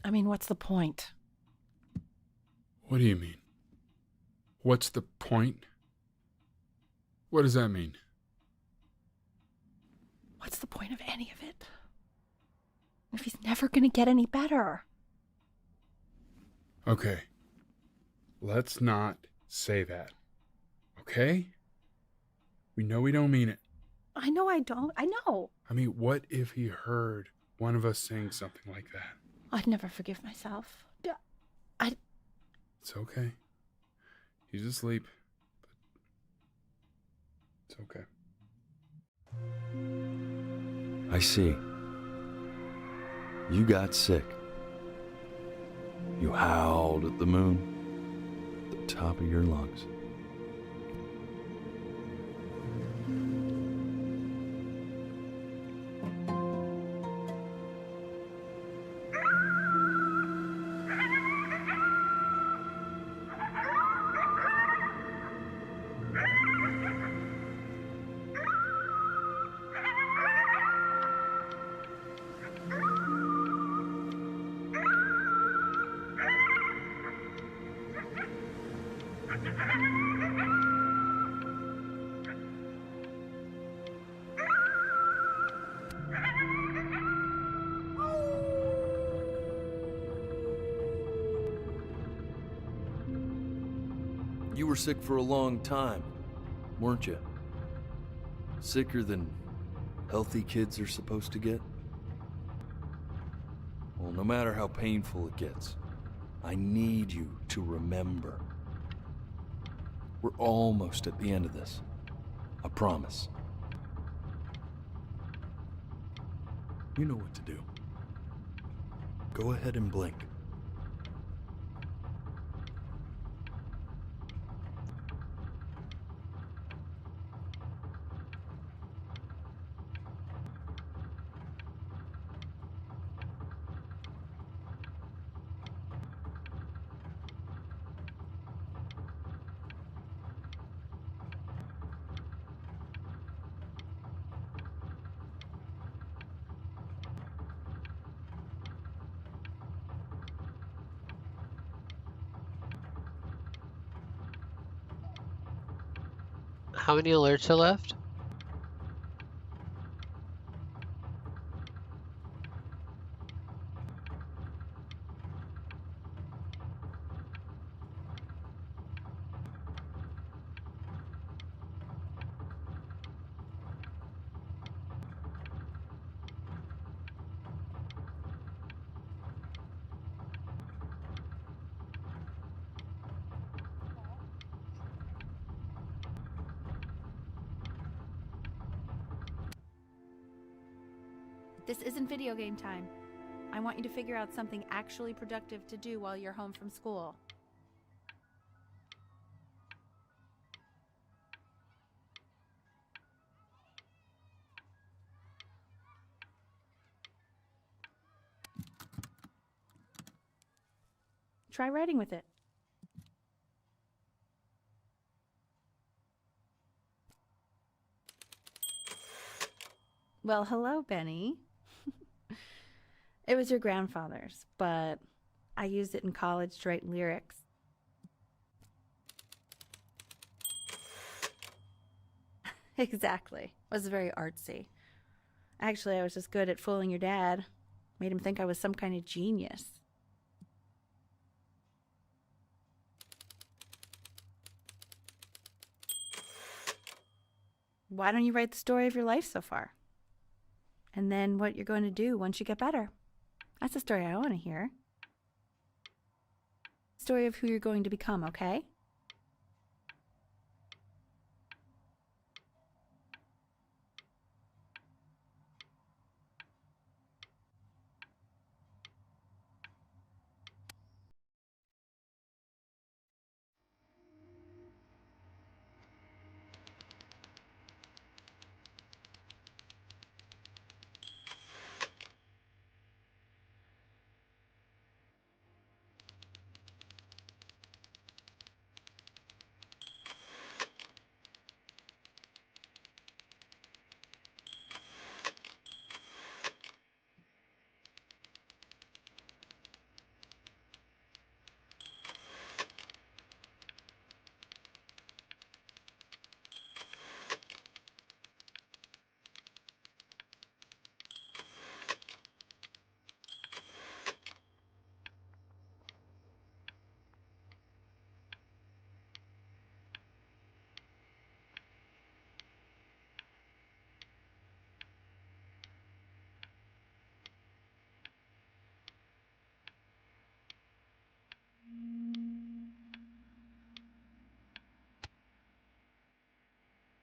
I mean, what's the point? What do you mean? What's the point? What does that mean? What's the point of any of it? If he's never going to get any better. Okay. Let's not say that. Okay? We know we don't mean it. I know I don't. I know. I mean, what if he heard one of us saying something like that? I'd never forgive myself. It's okay. He's asleep. But it's okay. I see. You got sick. You howled at the moon, at the top of your lungs. You were sick for a long time, weren't you? Sicker than healthy kids are supposed to get? Well, no matter how painful it gets, I need you to remember. We're almost at the end of this. I promise. You know what to do. Go ahead and blink. How many alerts are left? This isn't video game time. I want you to figure out something actually productive to do while you're home from school. Try writing with it. Well, hello, Benny. It was your grandfather's, but I used it in college to write lyrics. Exactly. It was very artsy. Actually, I was just good at fooling your dad. Made him think I was some kind of genius. Why don't you write the story of your life so far? And then what you're going to do once you get better. That's the story I want to hear. Story of who you're going to become, okay?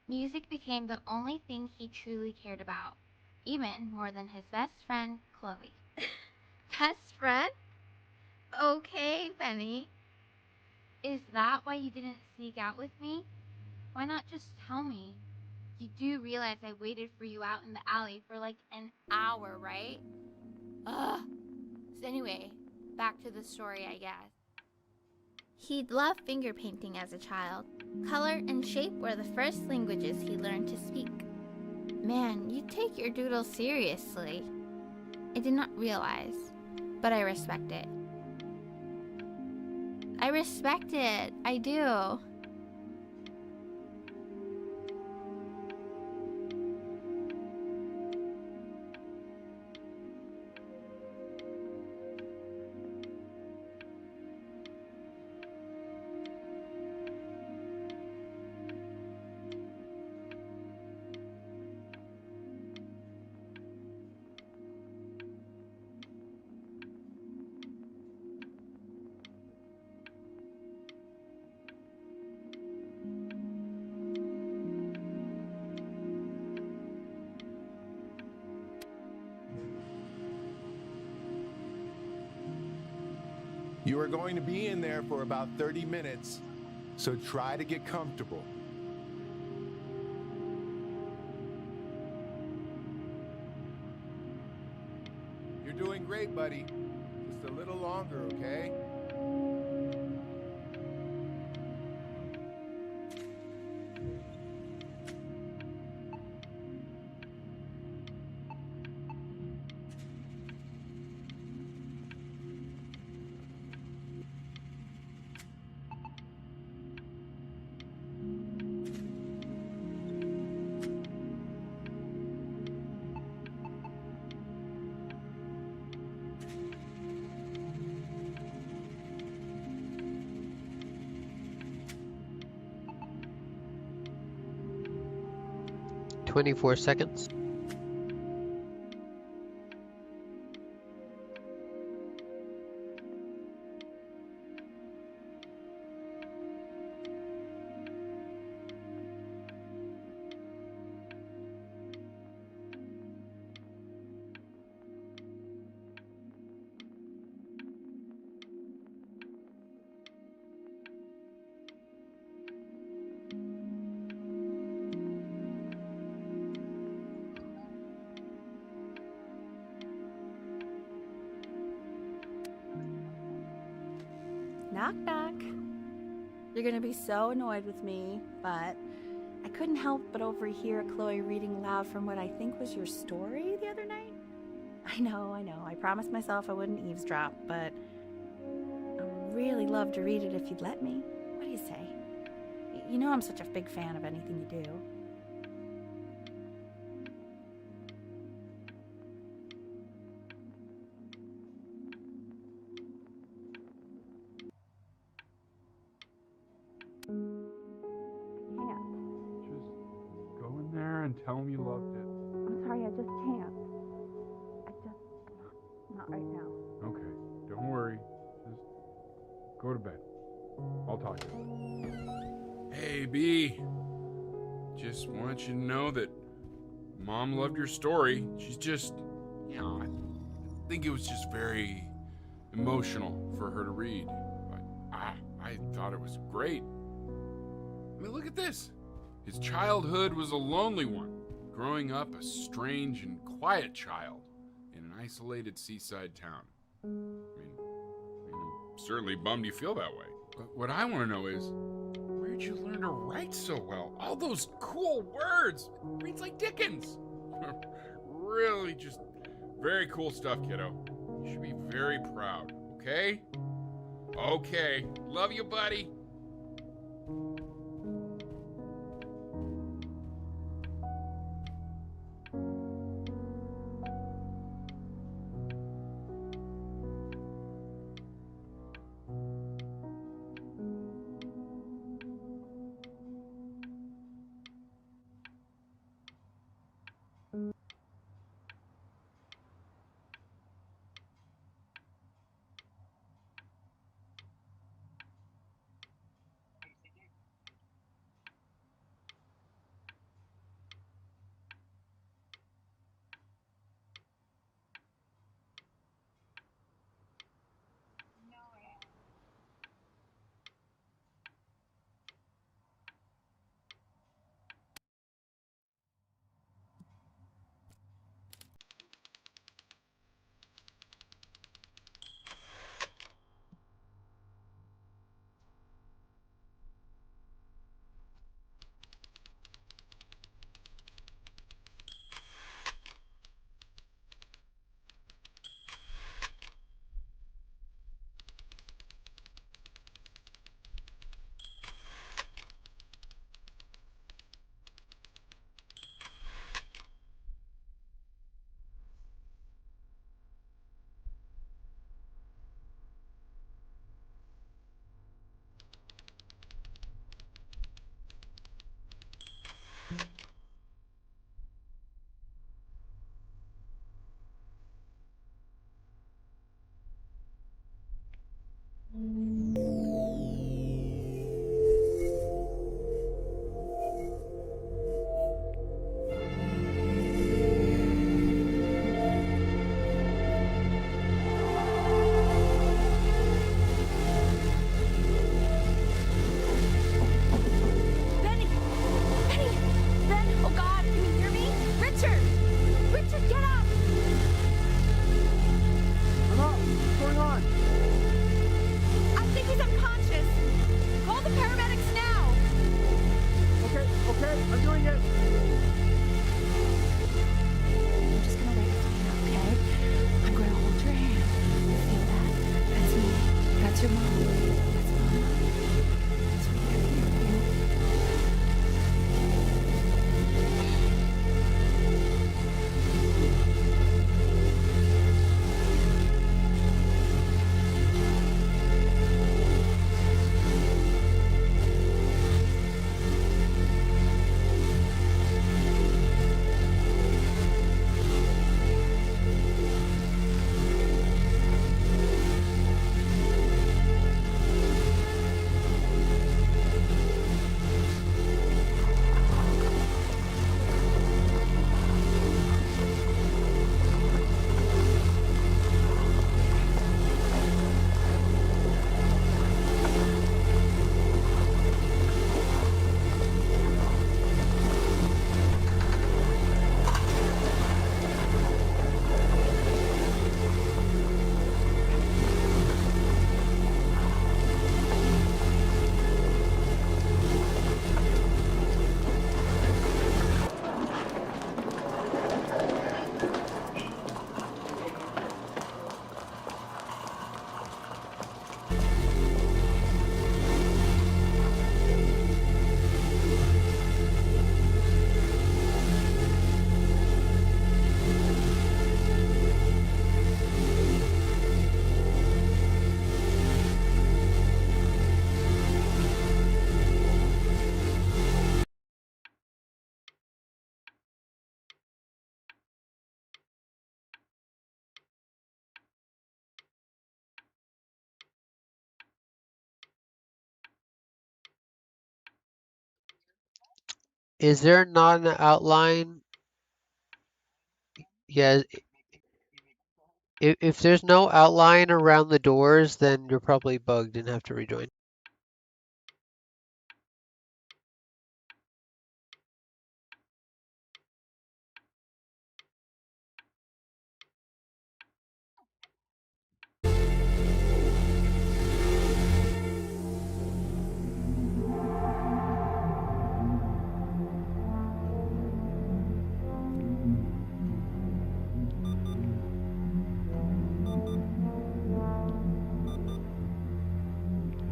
Music became the only thing he truly cared about, even more than his best friend, Chloe. Best friend? Okay, Benny. Is that why you didn't sneak out with me? Why not just tell me? You do realize I waited for you out in the alley for like an hour, right? Ugh. So anyway, back to the story, I guess. He'd loved finger painting as a child. Color and shape were the first languages he learned to speak. Man, you take your doodle seriously. I did not realize, but I respect it. I respect it. I do. You are going to be in there for about 30 minutes, so try to get comfortable. You're doing great, buddy. Just a little longer, okay? Seconds. Knock, knock. You're gonna be so annoyed with me, but I couldn't help but overhear Chloe reading aloud from what I think was your story the other night. I know. I promised myself I wouldn't eavesdrop, but I'd really love to read it if you'd let me. What do you say? You know I'm such a big fan of anything you do. Tell him you loved it. I'm sorry, I just can't. Not right now. Okay, don't worry. Just go to bed. I'll talk to you. Hey, B. Just want you to know that Mom loved your story. She's just, I think it was just very emotional for her to read. But I thought it was great. I mean, look at this. His childhood was a lonely one, growing up a strange and quiet child in an isolated seaside town. I mean, I'm certainly bummed you feel that way. But what I want to know is, where'd you learn to write so well? All those cool words. Reads like Dickens. Really just very cool stuff, kiddo. You should be very proud, okay? Okay. Love you, buddy. Is there not an outline? Yeah, if there's no outline around the doors, then you're probably bugged and have to rejoin.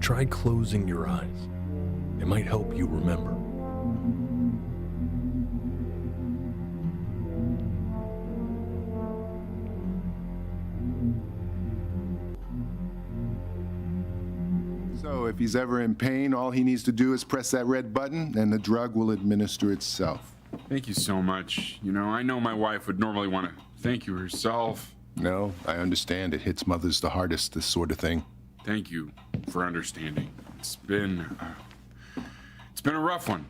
Try closing your eyes. It might help you remember. So if he's ever in pain, all he needs to do is press that red button and the drug will administer itself. Thank you so much. You know, I know my wife would normally want to thank you herself. No, I understand. It hits mothers the hardest, this sort of thing. Thank you for understanding. It's been a rough one.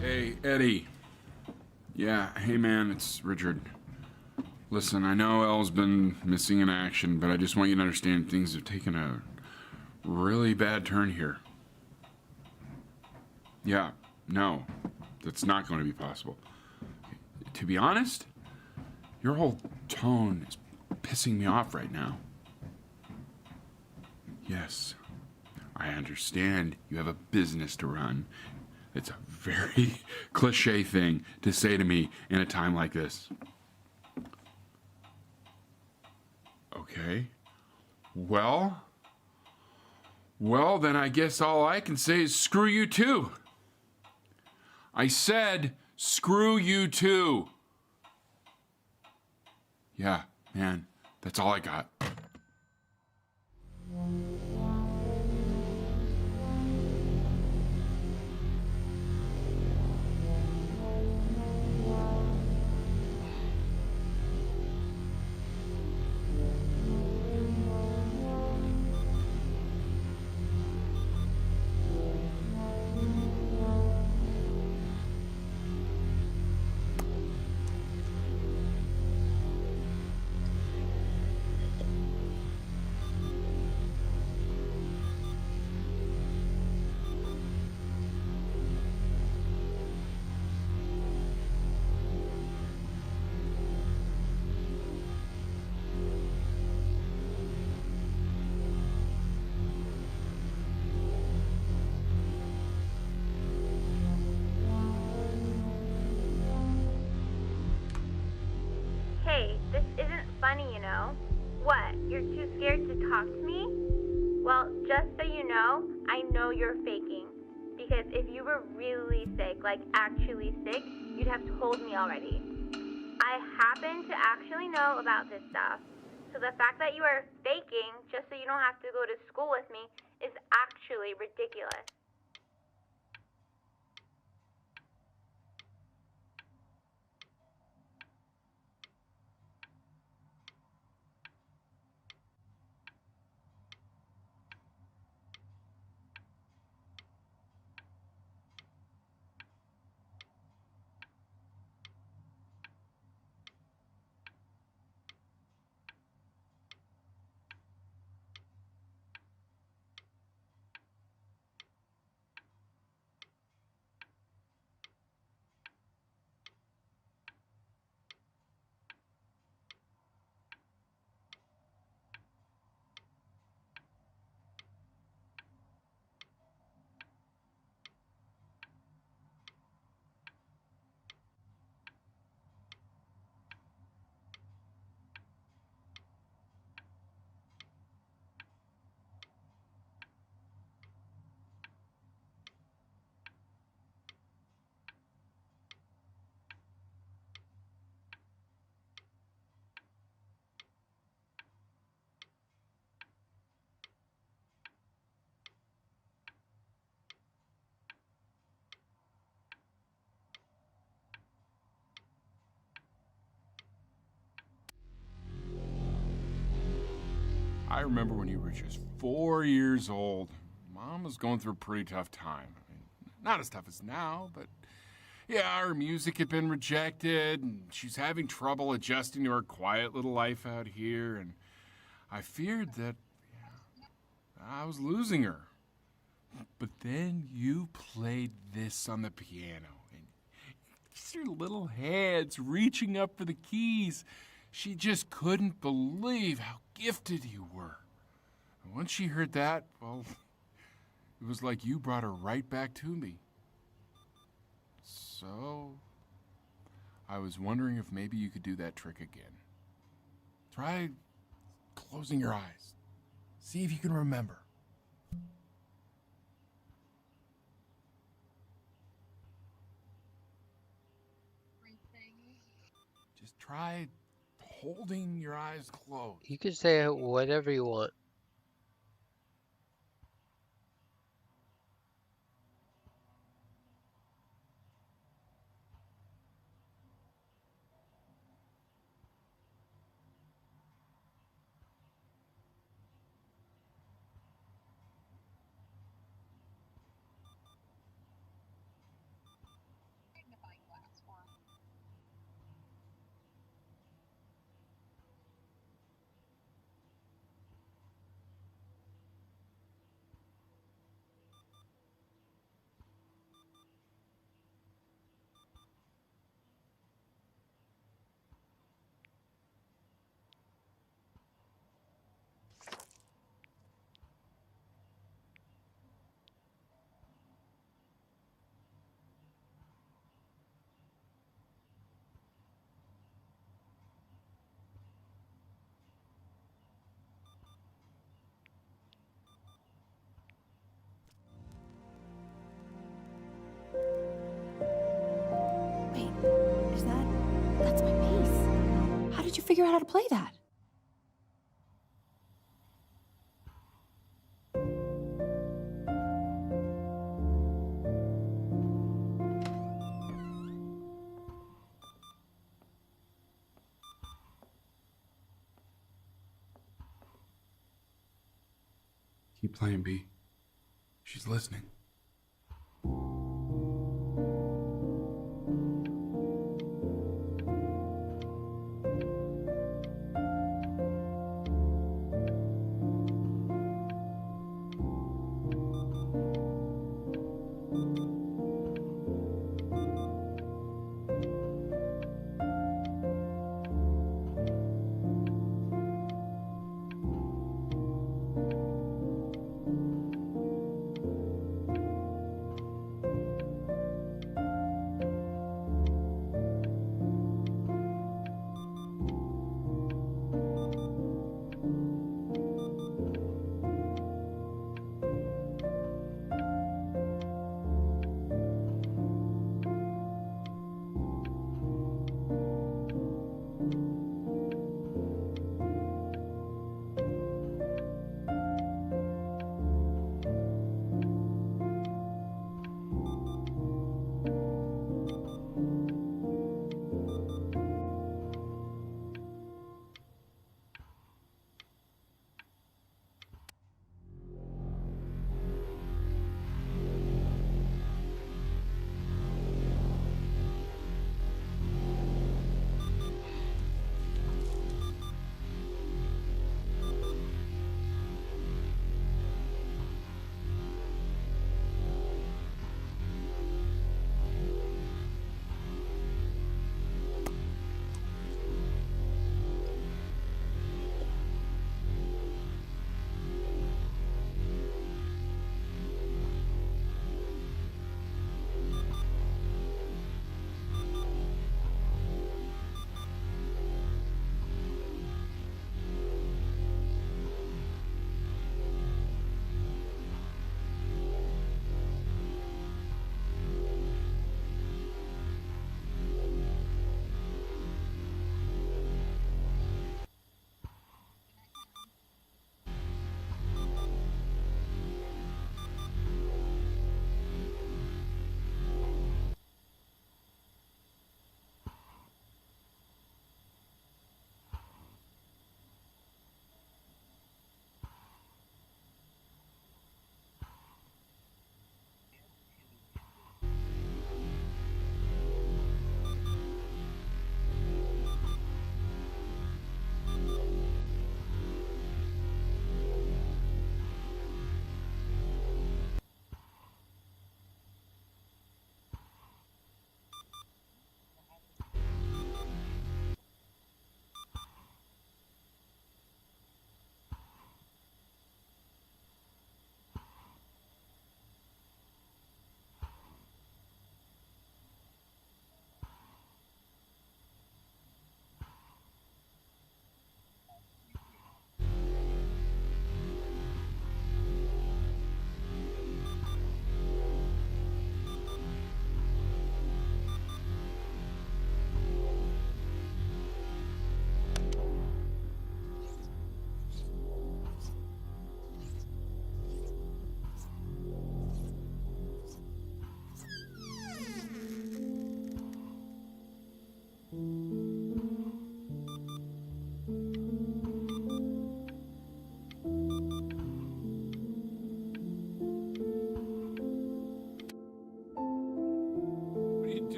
Hey, Eddie. Yeah, hey man, it's Richard. Listen, I know Elle's been missing in action, but I just want you to understand things have taken a really bad turn here. Yeah, no, that's not going to be possible. To be honest, your whole tone is pissing me off right now. Yes, I understand you have a business to run. It's a very cliche thing to say to me in a time like this. Okay. Well, then I guess all I can say is screw you too. I said screw you too. Yeah, man, that's all I got. Hey, this isn't funny, you know. What, you're too scared to talk to me? Well, just so you know you're faking. Because if you were really sick, like actually sick, you'd have told me already. I happen to actually know about this stuff. So the fact that you are faking just so you don't have to go to school with me is actually ridiculous. I remember when you were just 4 years old. Mom was going through a pretty tough time. I mean, not as tough as now, but yeah, her music had been rejected, and she's having trouble adjusting to her quiet little life out here, and I feared that I was losing her. But then you played this on the piano, and just your little hands reaching up for the keys. She just couldn't believe how gifted you were. And once she heard that, well, it was like you brought her right back to me. So, I was wondering if maybe you could do that trick again. Try closing your eyes. See if you can remember. Just try holding your eyes closed. You can say whatever you want. Wait, that's my bass. How did you figure out how to play that? Keep playing, B. She's listening.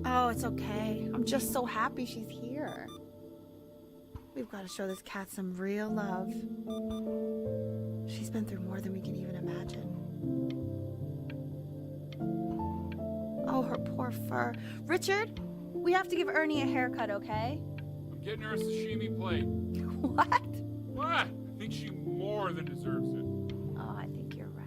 Oh, it's okay. I'm just so happy she's here. We've got to show this cat some real love. She's been through more than we can even imagine. Oh, her poor fur. Richard, we have to give Ernie a haircut, okay? I'm getting her a sashimi plate. What? What? I think she more than deserves it. Oh, I think you're right.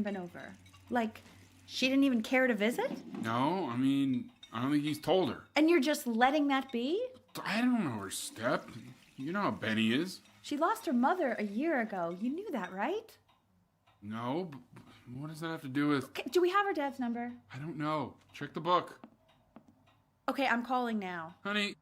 been over? Like, she didn't even care to visit? No, I mean, I don't think he's told her. And you're just letting that be? I don't know her step. You know how Benny is. She lost her mother a year ago. You knew that, right? No, but what does that have to do with... Okay, do we have her dad's number? I don't know. Check the book. Okay, I'm calling now. Honey.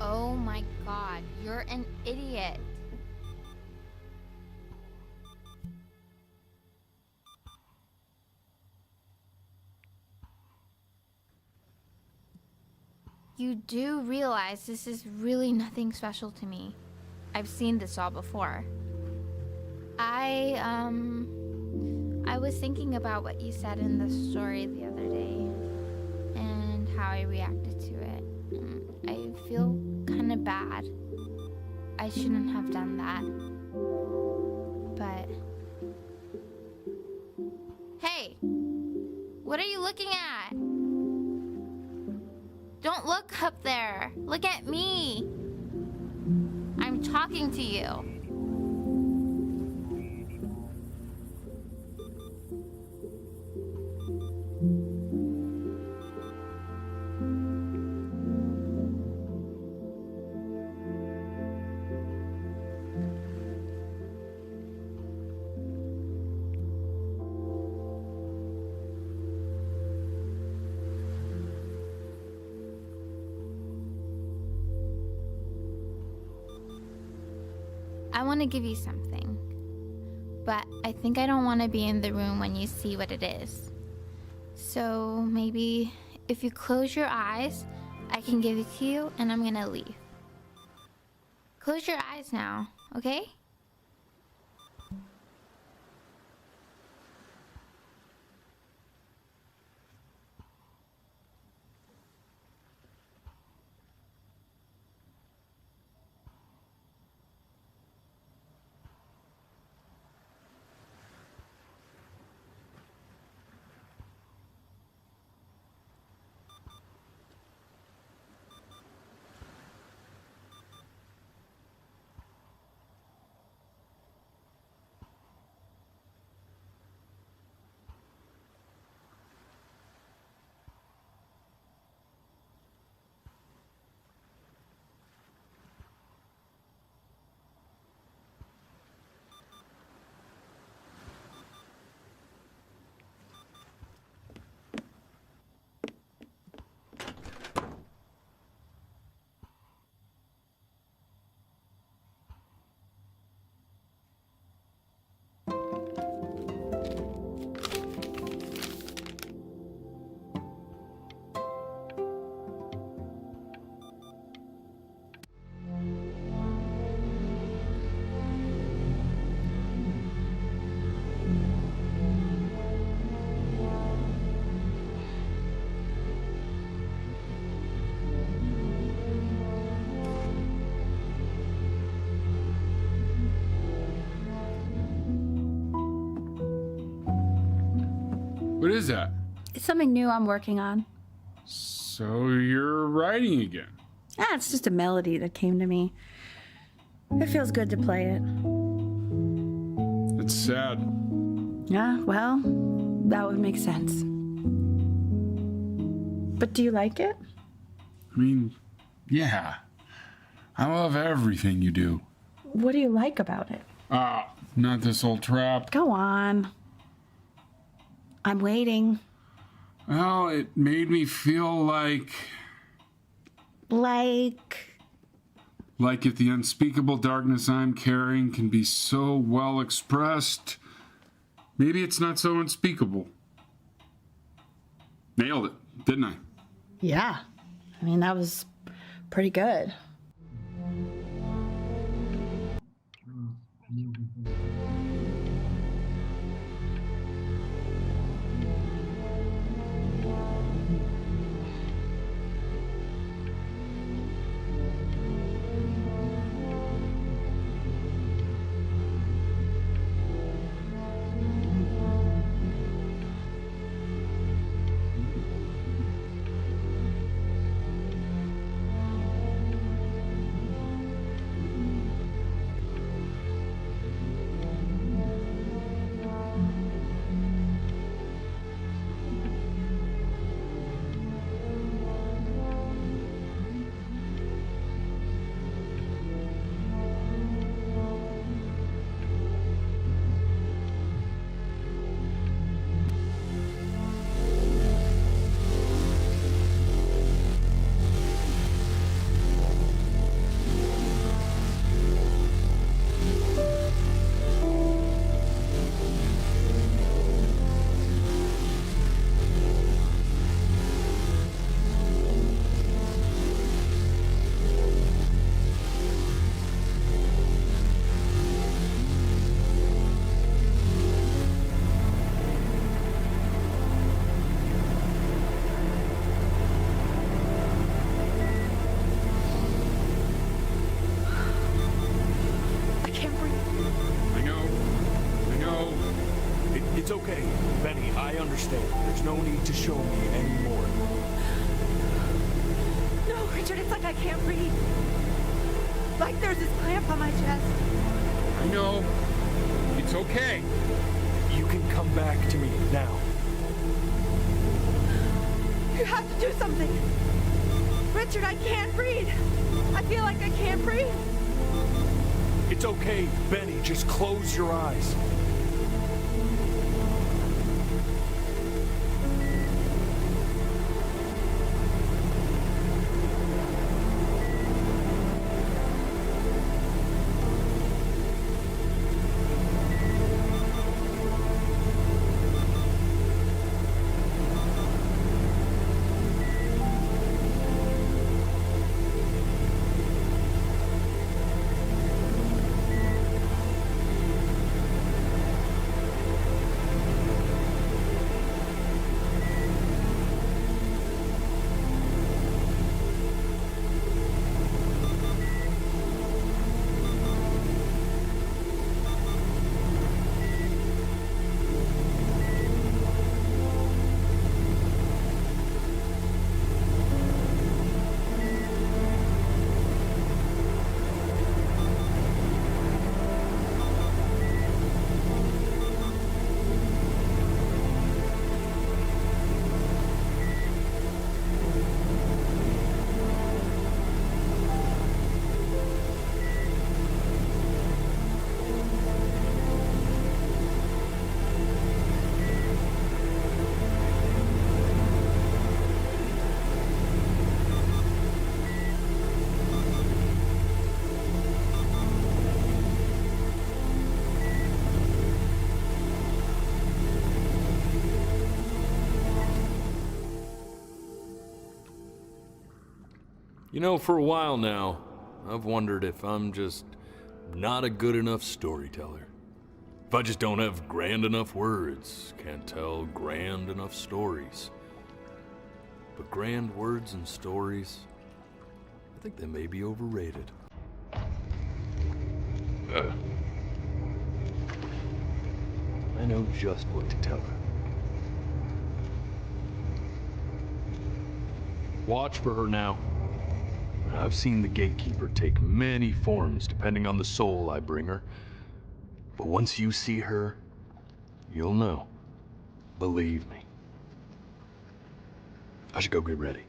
Oh my god, you're an idiot. You do realize this is really nothing special to me. I've seen this all before. I was thinking about what you said in the story the other day and how I reacted to it. I feel kind of bad. I shouldn't have done that. But... Hey! What are you looking at? Don't look up there. Look at me. I'm talking to you. I want to give you something, but I think I don't want to be in the room when you see what it is. So maybe if you close your eyes, I can give it to you and I'm gonna leave. Close your eyes now, okay? What is that? It's something new I'm working on. So you're writing again? It's just a melody that came to me. It feels good to play it. It's sad. Yeah, well, that would make sense. But do you like it? I mean, yeah. I love everything you do. What do you like about it? Not this old trap. Go on. I'm waiting. Well, it made me feel like if the unspeakable darkness I'm carrying can be so well expressed, maybe it's not so unspeakable. Nailed it, didn't I? Yeah. I mean, that was pretty good. It's okay, Benny, I understand. There's no need to show me anymore. No, Richard, it's like I can't breathe. Like there's this clamp on my chest. I know. It's okay. You can come back to me now. You have to do something. Richard, I can't breathe. I feel like I can't breathe. It's okay, Benny, just close your eyes. You know, for a while now, I've wondered if I'm just not a good enough storyteller. If I just don't have grand enough words, can't tell grand enough stories. But grand words and stories, I think they may be overrated. I know just what to tell her. Watch for her now. I've seen the gatekeeper take many forms depending on the soul I bring her. But once you see her, you'll know. Believe me. I should go get ready.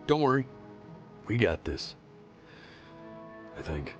Don't worry. We got this. I think.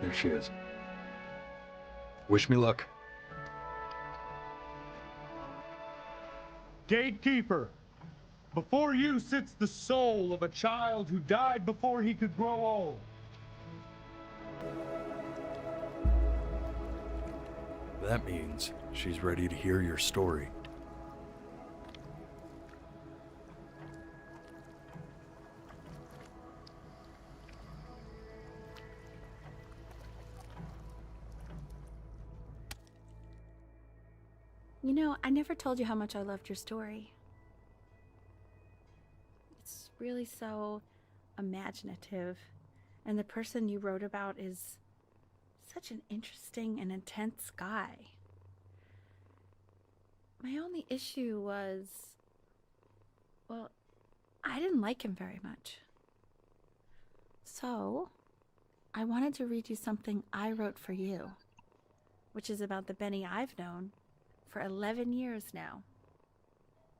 There she is. Wish me luck. Gatekeeper, before you sits the soul of a child who died before he could grow old. That means she's ready to hear your story. You know, I never told you how much I loved your story. It's really so imaginative, and the person you wrote about is such an interesting and intense guy. My only issue was, well, I didn't like him very much. So, I wanted to read you something I wrote for you, which is about the Benny I've known for 11 years now.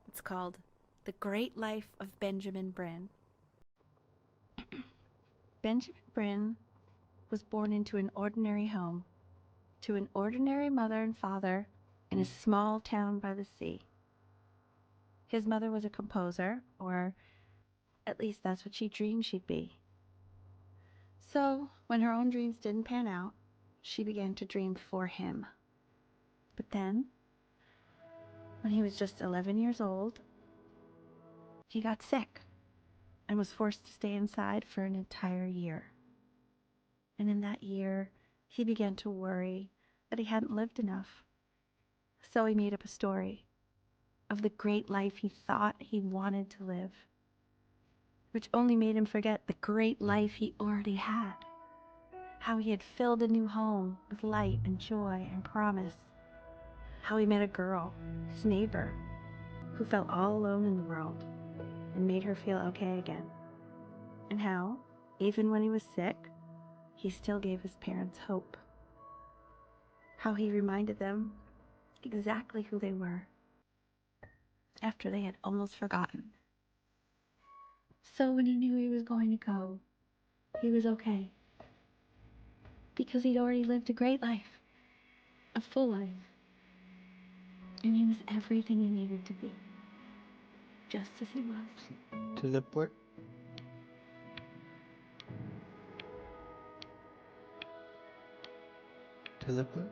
It's called The Great Life of Benjamin Bryn. Benjamin Bryn was born into an ordinary home, to an ordinary mother and father in a small town by the sea. His mother was a composer, or at least that's what she dreamed she'd be. So, when her own dreams didn't pan out, she began to dream for him. But then, when he was just 11 years old, he got sick and was forced to stay inside for an entire year. And in that year, he began to worry that he hadn't lived enough. So he made up a story of the great life he thought he wanted to live, which only made him forget the great life he already had. How he had filled a new home with light and joy and promise. How he met a girl, his neighbor, who felt all alone in the world and made her feel okay again. And how, even when he was sick, he still gave his parents hope. How he reminded them exactly who they were after they had almost forgotten. So when he knew he was going to go, he was okay. Because he'd already lived a great life, a full life. And he was everything he needed to be, just as he was. Teleport. Teleport.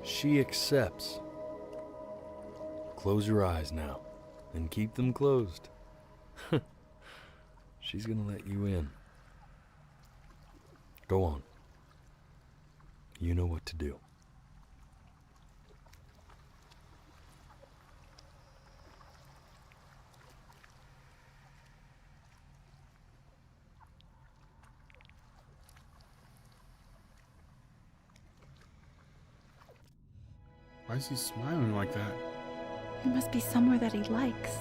She accepts. Close your eyes now, and keep them closed. She's gonna let you in. Go on. You know what to do. Why is he smiling like that? It must be somewhere that he likes.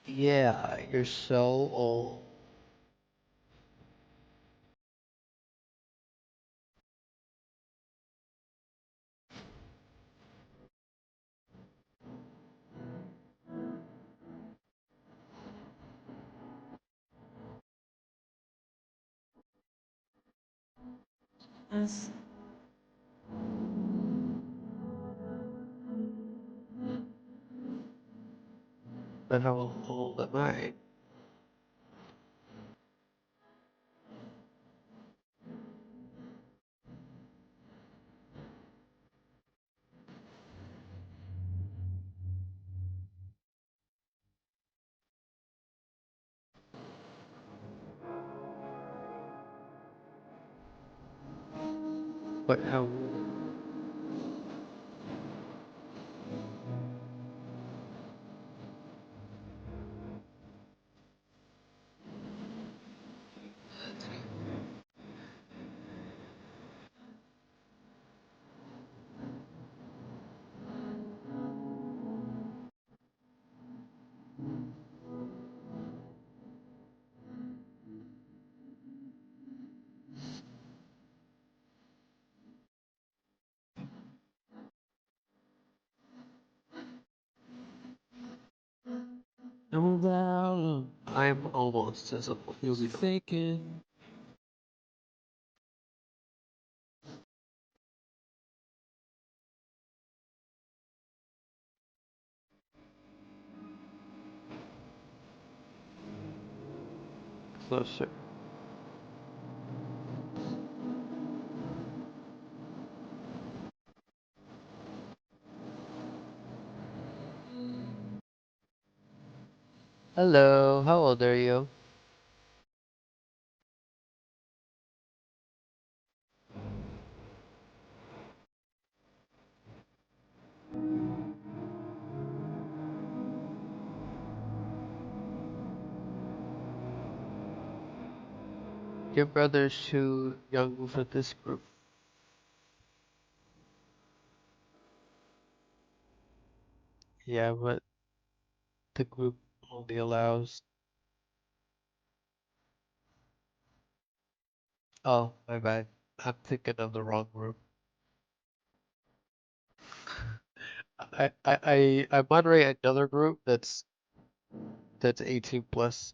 Yeah, you're so old. Yes. But how old am I? But how? I'm almost as old as you thinking. Closer. Hello, how old are you? Your brother's too young for this group. Yeah, but the group only allows. Oh, my bad. I'm thinking of the wrong group. I moderate another group that's 18 plus.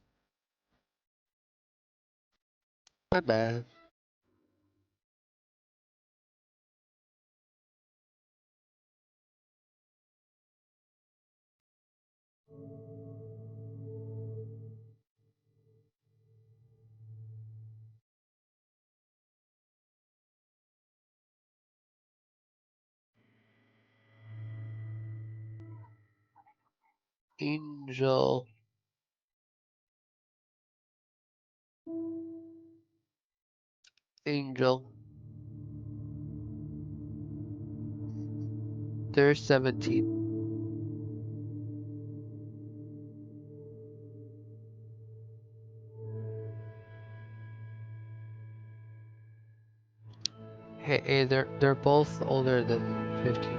My bad. Angel. Angel. They're 17. Hey, they're both older than 15.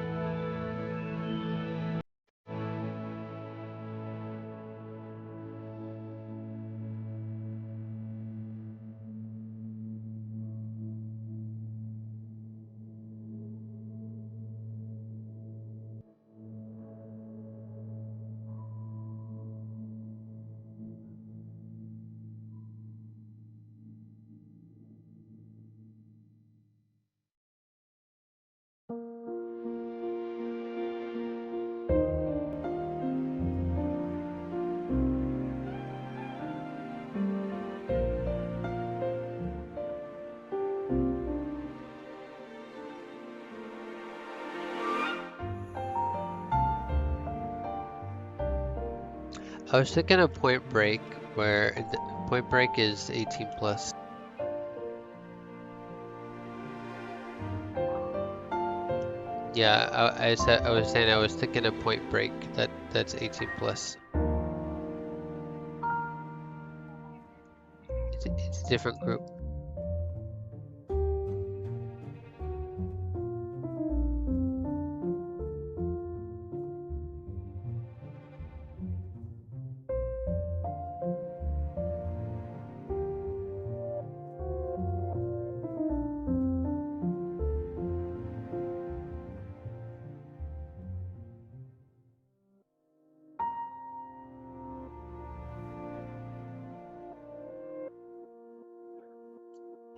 I was thinking of Point Break, where Point Break is 18 plus. Yeah, I was saying I was thinking of Point Break. That's 18 plus. It's a different group.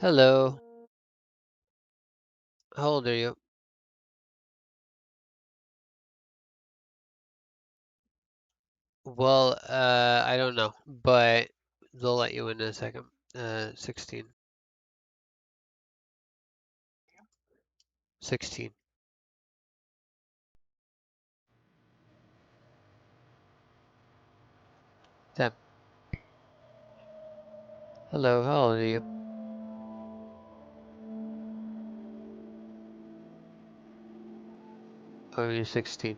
Hello. How old are you? Well, I don't know, but they'll let you in a second. 16. 16. Them. Hello, how old are you? Oh, you're 16.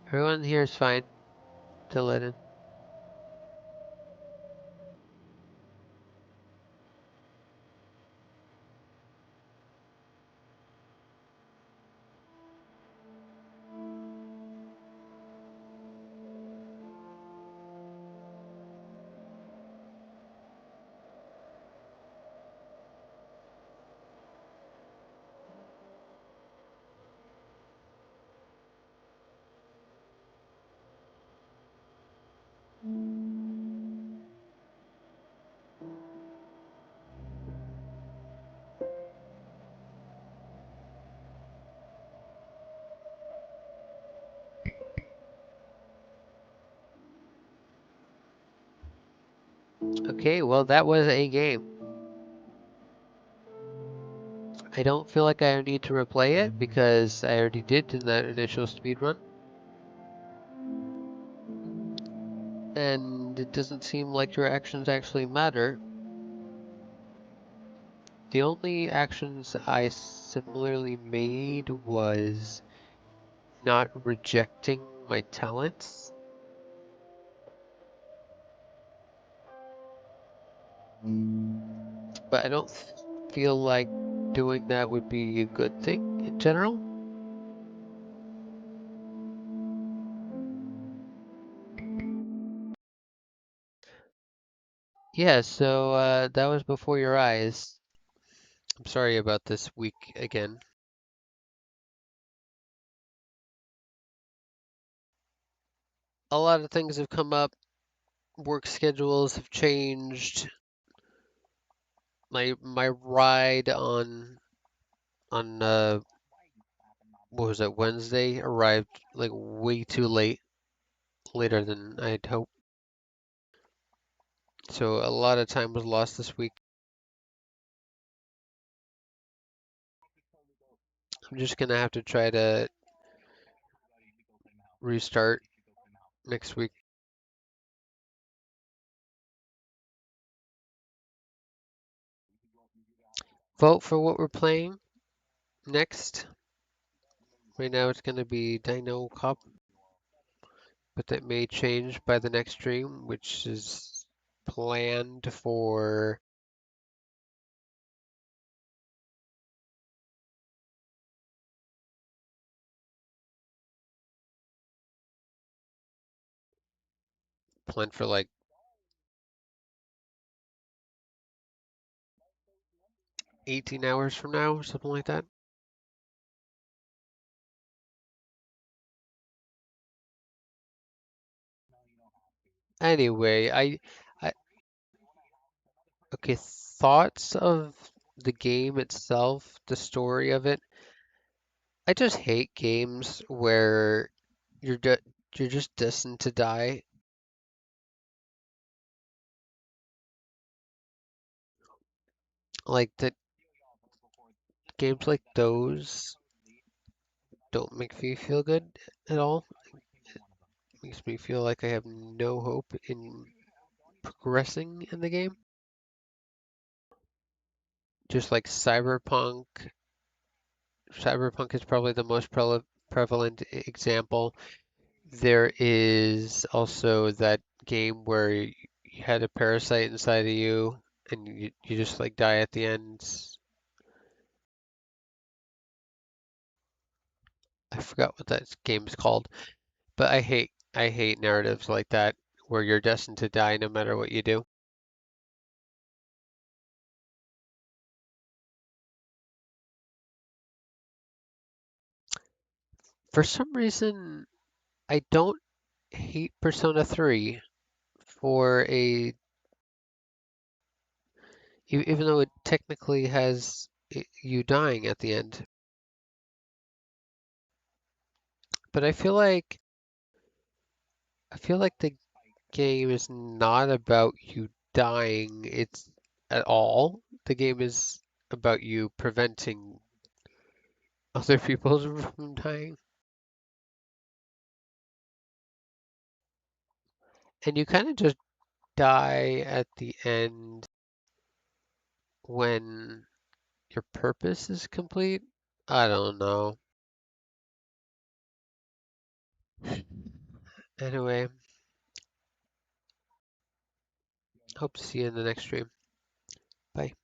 Everyone here is fine to let in. Okay, well, that was a game. I don't feel like I need to replay it because I already did in that initial speedrun. And it doesn't seem like your actions actually matter. The only actions I similarly made was not rejecting my talents. But I don't feel like doing that would be a good thing in general. Yeah, so that was before your eyes. I'm sorry about this week again. A lot of things have come up. Work schedules have changed. My ride on what was it, Wednesday, arrived like way too late, later than I'd hoped. So a lot of time was lost this week. I'm just gonna have to try to restart next week. Vote for what we're playing next. Right now it's gonna be Dino Cop, but that may change by the next stream, which is planned for like 18 hours from now, or something like that. Anyway, I okay, thoughts of the game itself, the story of it. I just hate games where you're de you're just destined to die. Like that, games like those don't make me feel good at all. It makes me feel like I have no hope in progressing in the game. Just like Cyberpunk. Cyberpunk is probably the most prevalent example. There is also that game where you had a parasite inside of you and you just like die at the end. I forgot what that game is called, but I hate narratives like that where you're destined to die no matter what you do. For some reason, I don't hate Persona 3 for even though it technically has you dying at the end. But I feel like the game is not about you dying. It's at all. The game is about you preventing other people from dying. And you kind of just die at the end when your purpose is complete. I don't know. Anyway, hope to see you in the next stream. Bye.